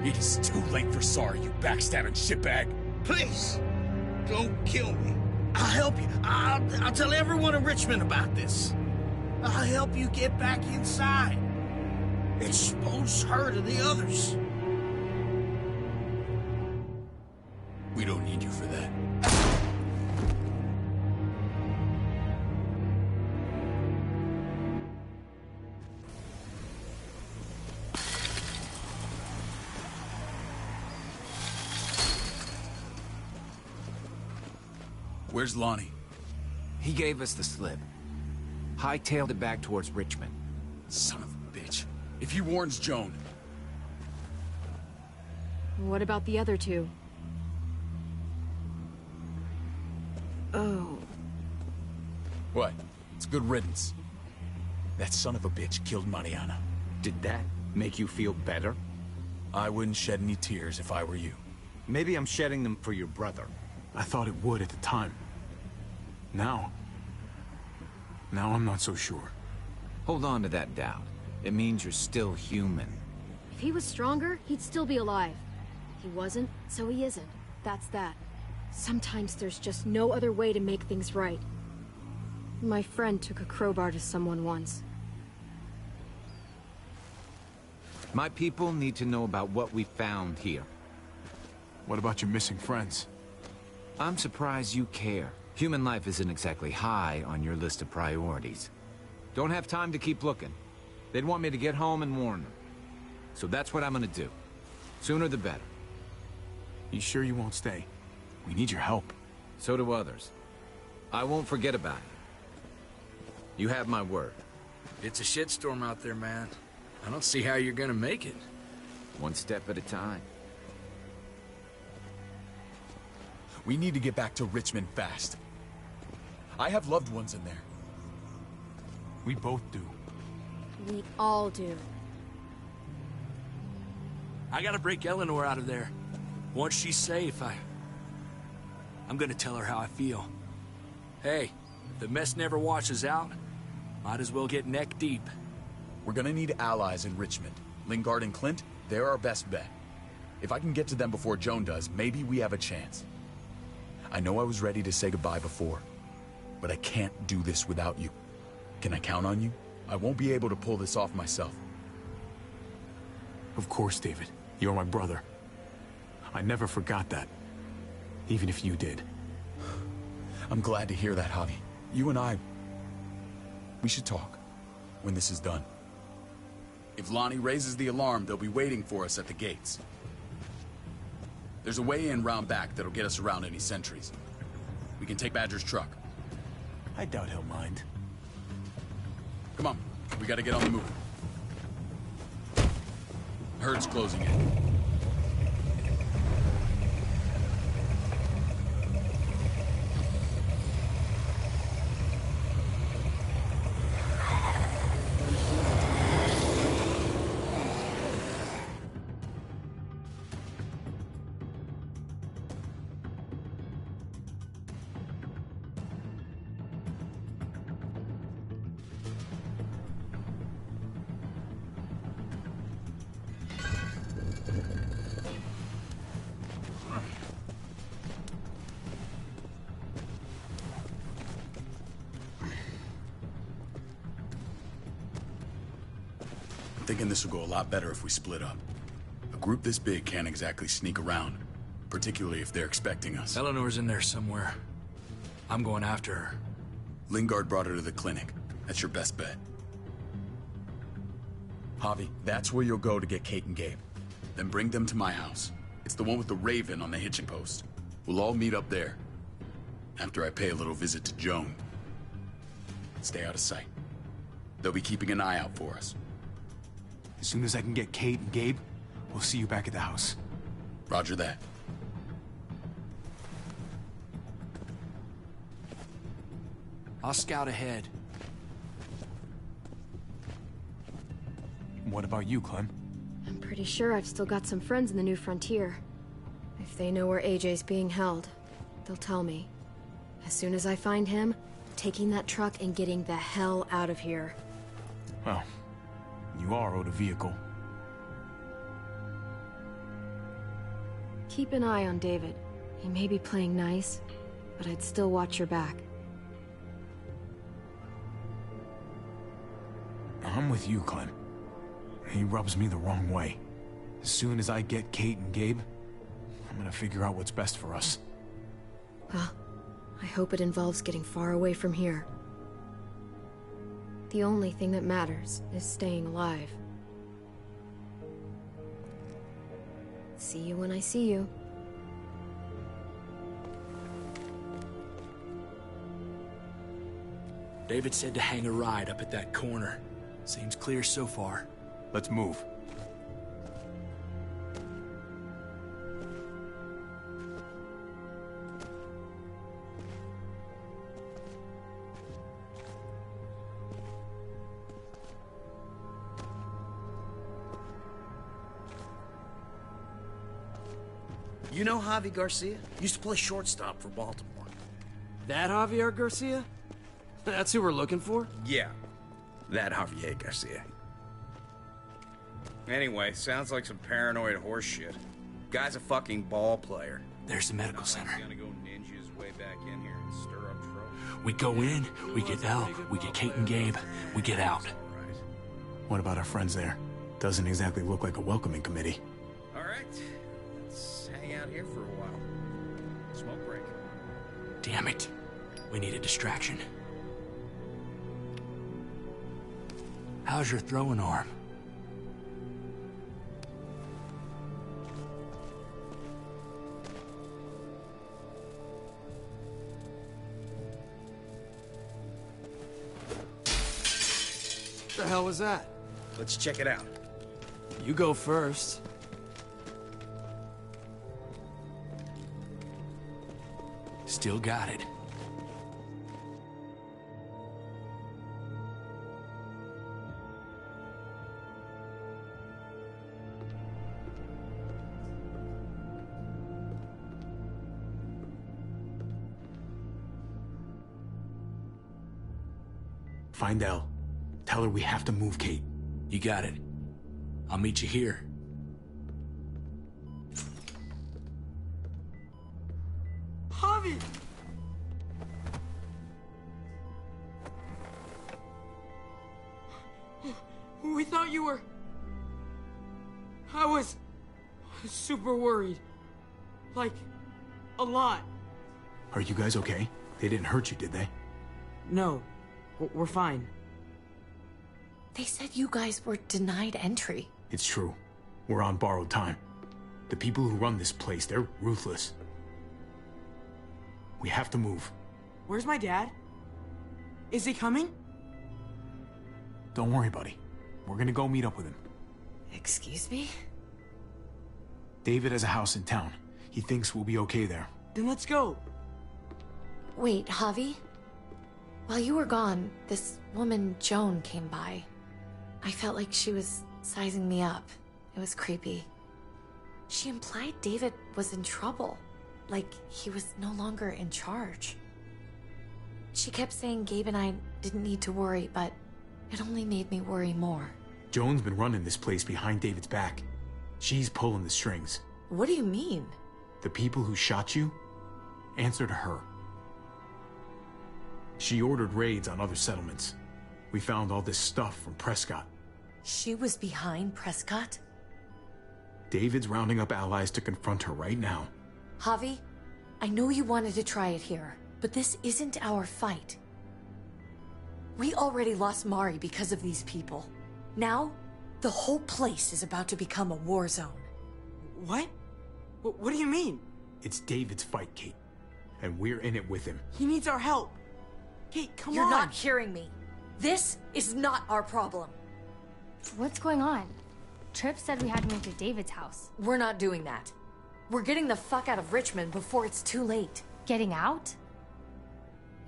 It is too late for sorry, you backstabbing shitbag. Please, don't kill me. I'll help you. I'll tell everyone in Richmond about this. I'll help you get back inside. Expose her to the others. We don't need you for that. Where's Lonnie? He gave us the slip. Hightailed it back towards Richmond. Son of a bitch. If he warns Joan... What about the other two? Oh. What? It's good riddance. That son of a bitch killed Mariana. Did that make you feel better? I wouldn't shed any tears if I were you. Maybe I'm shedding them for your brother. I thought it would at the time. Now I'm not so sure. Hold on to that doubt. It means you're still human. If he was stronger, he'd still be alive. He wasn't, so he isn't. That's that. Sometimes there's just no other way to make things right. My friend took a crowbar to someone once. My people need to know about what we found here. What about your missing friends? I'm surprised you care. Human life isn't exactly high on your list of priorities. Don't have time to keep looking. They'd want me to get home and warn them. So that's what I'm gonna do. Sooner the better. You sure you won't stay? We need your help. So do others. I won't forget about it. You have my word. It's a shitstorm out there, man. I don't see how you're gonna make it. One step at a time. We need to get back to Richmond fast. I have loved ones in there. We both do. We all do. I gotta break Eleanor out of there. Once she's safe, I'm gonna tell her how I feel. Hey, if the mess never washes out, might as well get neck deep. We're gonna need allies in Richmond. Lingard and Clint, they're our best bet. If I can get to them before Joan does, maybe we have a chance. I know I was ready to say goodbye before, but I can't do this without you. Can I count on you? I won't be able to pull this off myself. Of course, David. You're my brother. I never forgot that. Even if you did. I'm glad to hear that, Javi. You and I... we should talk. When this is done. If Lonnie raises the alarm, they'll be waiting for us at the gates. There's a way in round back that'll get us around any sentries. We can take Badger's truck. I doubt he'll mind. Come on, we gotta get on the move. Herd's closing in. I'm thinking this will go a lot better if we split up. A group this big can't exactly sneak around, particularly if they're expecting us. Eleanor's in there somewhere. I'm going after her. Lingard brought her to the clinic. That's your best bet. Javi, that's where you'll go to get Kate and Gabe. Then bring them to my house. It's the one with the raven on the hitching post. We'll all meet up there. After I pay a little visit to Joan. Stay out of sight. They'll be keeping an eye out for us. As soon as I can get Kate and Gabe, we'll see you back at the house. Roger that. I'll scout ahead. What about you, Clem? I'm pretty sure I've still got some friends in the New Frontier. If they know where AJ's being held, they'll tell me. As soon as I find him, taking that truck and getting the hell out of here. Well, you are owed a vehicle. Keep an eye on David. He may be playing nice, but I'd still watch your back. I'm with you, Clem. He rubs me the wrong way. As soon as I get Kate and Gabe, I'm gonna figure out what's best for us. Well, I hope it involves getting far away from here. The only thing that matters is staying alive. See you when I see you. David said to hang a ride up at that corner. Seems clear so far. Let's move. You know Javi Garcia? Used to play shortstop for Baltimore. That Javier Garcia? That's who we're looking for? Yeah, that Javier Garcia. Anyway, sounds like some paranoid horse shit. Guy's a fucking ball player. There's the medical center. Gonna go ninja his way back in here and stir up trouble. We go in, we get Elle, we get Kate and Gabe, we get out. What about our friends there? Doesn't exactly look like a welcoming committee. All right, let's hang out here for a while. Smoke break. Damn it. We need a distraction. How's your throwing arm? What the hell was that? Let's check it out. You go first. Still got it. Find Elle. Tell her we have to move Kate. You got it. I'll meet you here. Javi! We thought you were... I was super worried. Like, a lot. Are you guys okay? They didn't hurt you, did they? No, we're fine. They said you guys were denied entry. It's true. We're on borrowed time. The people who run this place, they're ruthless. We have to move. Where's my dad? Is he coming? Don't worry, buddy. We're gonna go meet up with him. Excuse me? David has a house in town. He thinks we'll be okay there. Then let's go. Wait, Javi? While you were gone, this woman, Joan, came by. I felt like she was sizing me up. It was creepy. She implied David was in trouble. Like he was no longer in charge. She kept saying Gabe and I didn't need to worry, but it only made me worry more. Joan's been running this place behind David's back. She's pulling the strings. What do you mean? The people who shot you answer to her. She ordered raids on other settlements. We found all this stuff from Prescott. She was behind Prescott? David's rounding up allies to confront her right now. Javi, I know you wanted to try it here, but this isn't our fight. We already lost Mari because of these people. Now, the whole place is about to become a war zone. What? What do you mean? It's David's fight, Kate. And we're in it with him. He needs our help. Kate, come on. You're not hearing me. This is not our problem. What's going on? Tripp said we had to move to David's house. We're not doing that. We're getting the fuck out of Richmond before it's too late. Getting out?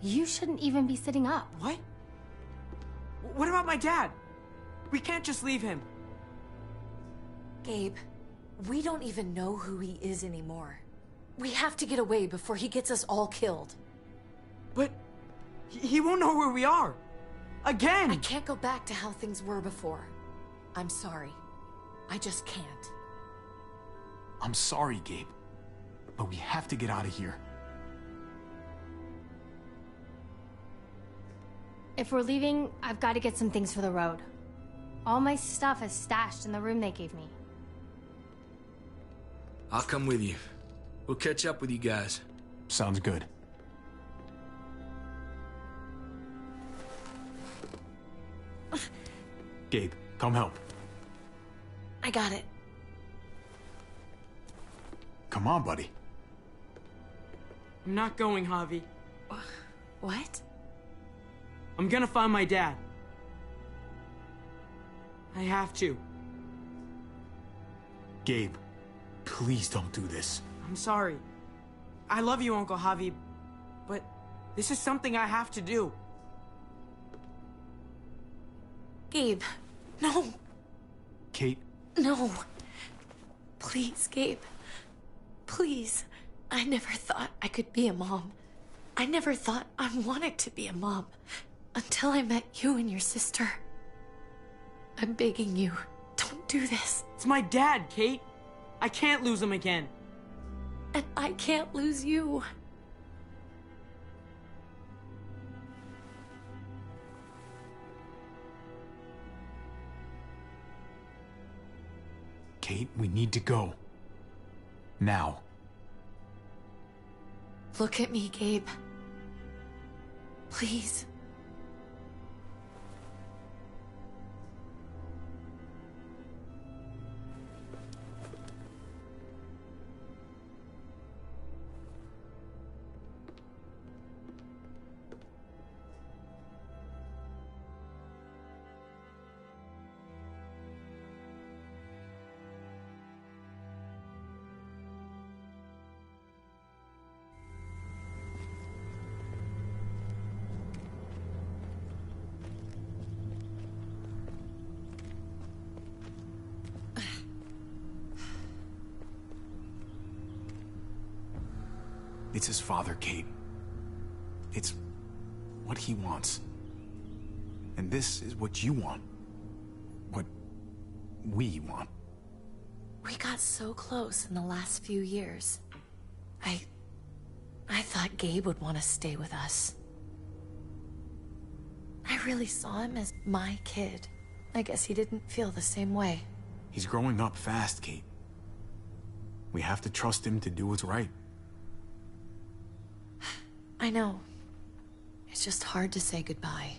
You shouldn't even be sitting up. What? What about my dad? We can't just leave him. Gabe, we don't even know who he is anymore. We have to get away before he gets us all killed. But he won't know where we are. Again! I can't go back to how things were before. I'm sorry. I just can't. I'm sorry, Gabe. But we have to get out of here. If we're leaving, I've got to get some things for the road. All my stuff is stashed in the room they gave me. I'll come with you. We'll catch up with you guys. Sounds good. Gabe, come help. I got it. Come on, buddy. I'm not going, Javi. What? I'm gonna find my dad. I have to. Gabe, please don't do this. I'm sorry. I love you, Uncle Javi, but this is something I have to do. Gabe, no. Kate? No. Please, Gabe. Please. I never thought I could be a mom. I never thought I wanted to be a mom. Until I met you and your sister. I'm begging you, don't do this. It's my dad, Kate. I can't lose him again. And I can't lose you. Kate, we need to go. Now. Look at me, Gabe. Please. It's his father, Kate. It's what he wants. And this is what you want. What we want. We got so close in the last few years. I thought Gabe would want to stay with us. I really saw him as my kid. I guess he didn't feel the same way. He's growing up fast, Kate. We have to trust him to do what's right. I know. It's just hard to say goodbye.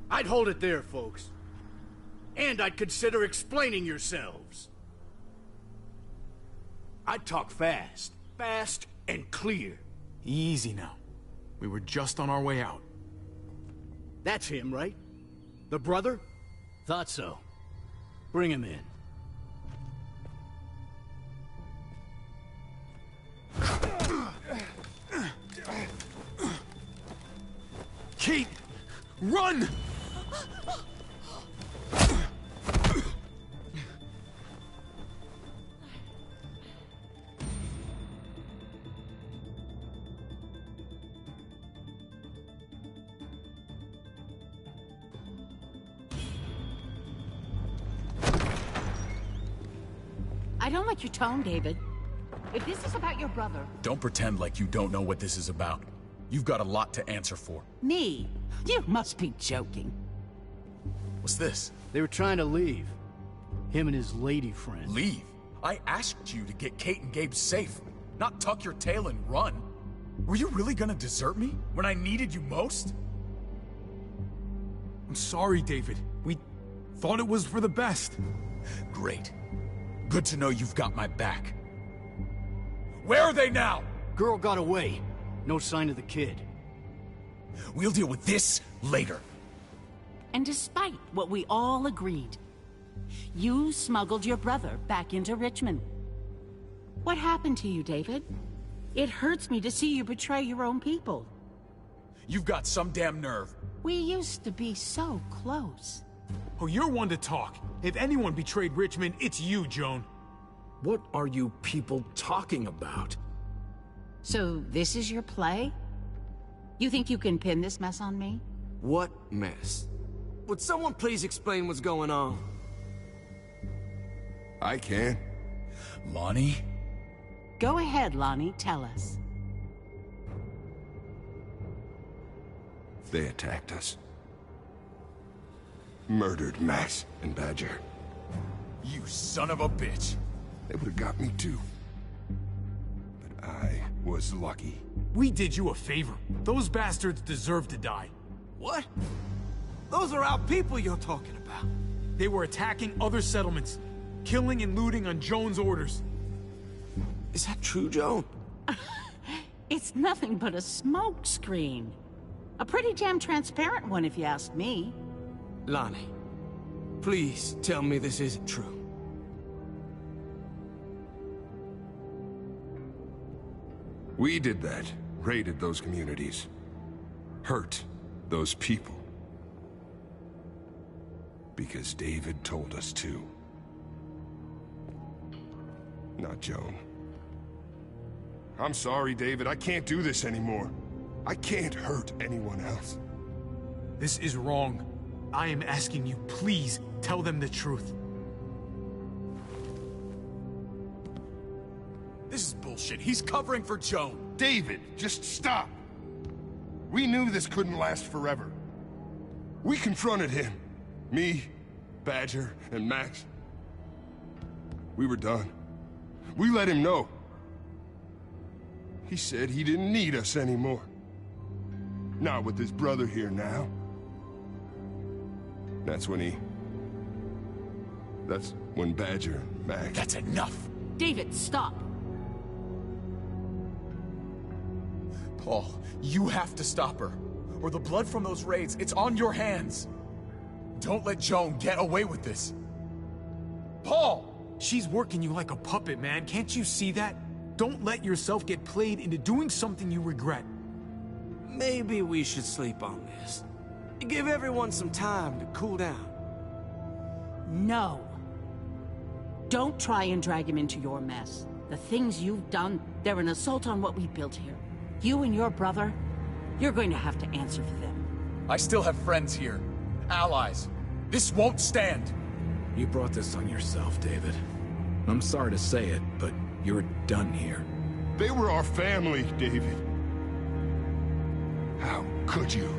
I'd hold it there, folks. And I'd consider explaining yourselves. I'd talk fast. Fast and clear. Easy now. We were just on our way out. That's him, right? The brother? Thought so. Bring him in. Kate! Run! I don't like your tone, David. If this is about your brother... Don't pretend like you don't know what this is about. You've got a lot to answer for. Me? You must be joking. What's this? They were trying to leave. Him and his lady friend. Leave? I asked you to get Kate and Gabe safe, not tuck your tail and run. Were you really gonna desert me when I needed you most? I'm sorry, David. We thought it was for the best. Great. Good to know you've got my back. Where are they now? Girl got away. No sign of the kid. We'll deal with this later. And despite what we all agreed, you smuggled your brother back into Richmond. What happened to you, David? It hurts me to see you betray your own people. You've got some damn nerve. We used to be so close. Oh, you're one to talk. If anyone betrayed Richmond, it's you, Joan. What are you people talking about? So this is your play? You think you can pin this mess on me? What mess? Would someone please explain what's going on? I can. Lonnie? Go ahead, Lonnie, tell us. They attacked us. Murdered Max and Badger. You son of a bitch. They would have got me too. But I was lucky. We did you a favor. Those bastards deserve to die. What? Those are our people you're talking about. They were attacking other settlements, killing and looting on Joan's orders. Is that true, Joan? It's nothing but a smokescreen. A pretty damn transparent one, if you ask me. Lonnie, please tell me this isn't true. We did that. Raided those communities. Hurt those people. Because David told us to. Not Joan. I'm sorry, David. I can't do this anymore. I can't hurt anyone else. This is wrong. I am asking you, please, tell them the truth. This is bullshit. He's covering for Joan. David, just stop. We knew this couldn't last forever. We confronted him. Me, Badger, and Max. We were done. We let him know. He said he didn't need us anymore. Not with his brother here now. That's when Badger and Max... That's enough! David, stop! Paul, you have to stop her. Or the blood from those raids, it's on your hands. Don't let Joan get away with this. Paul! She's working you like a puppet, man. Can't you see that? Don't let yourself get played into doing something you regret. Maybe we should sleep on this. Give everyone some time to cool down. No. Don't try and drag him into your mess. The things you've done, they're an assault on what we built here. You and your brother, you're going to have to answer for them. I still have friends here. Allies. This won't stand. You brought this on yourself, David. I'm sorry to say it, but you're done here. They were our family, David. How could you?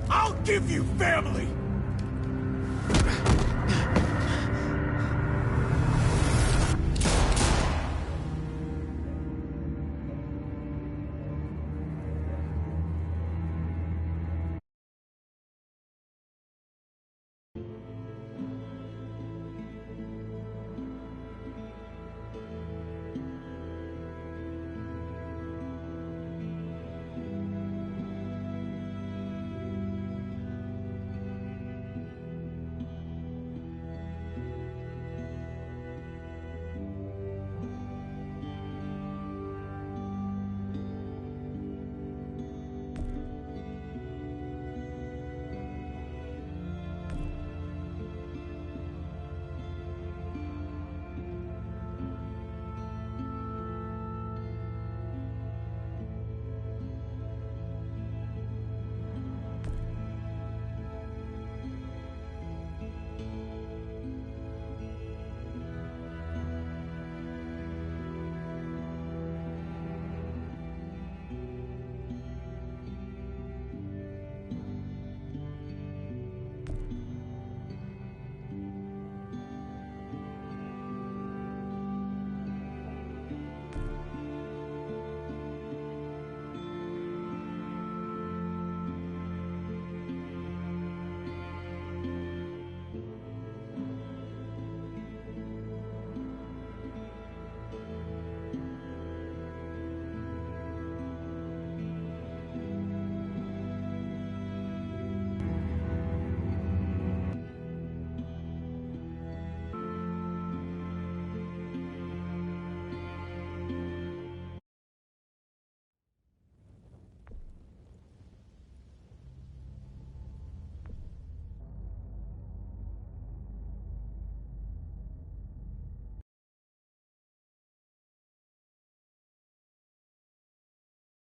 I'll give you family!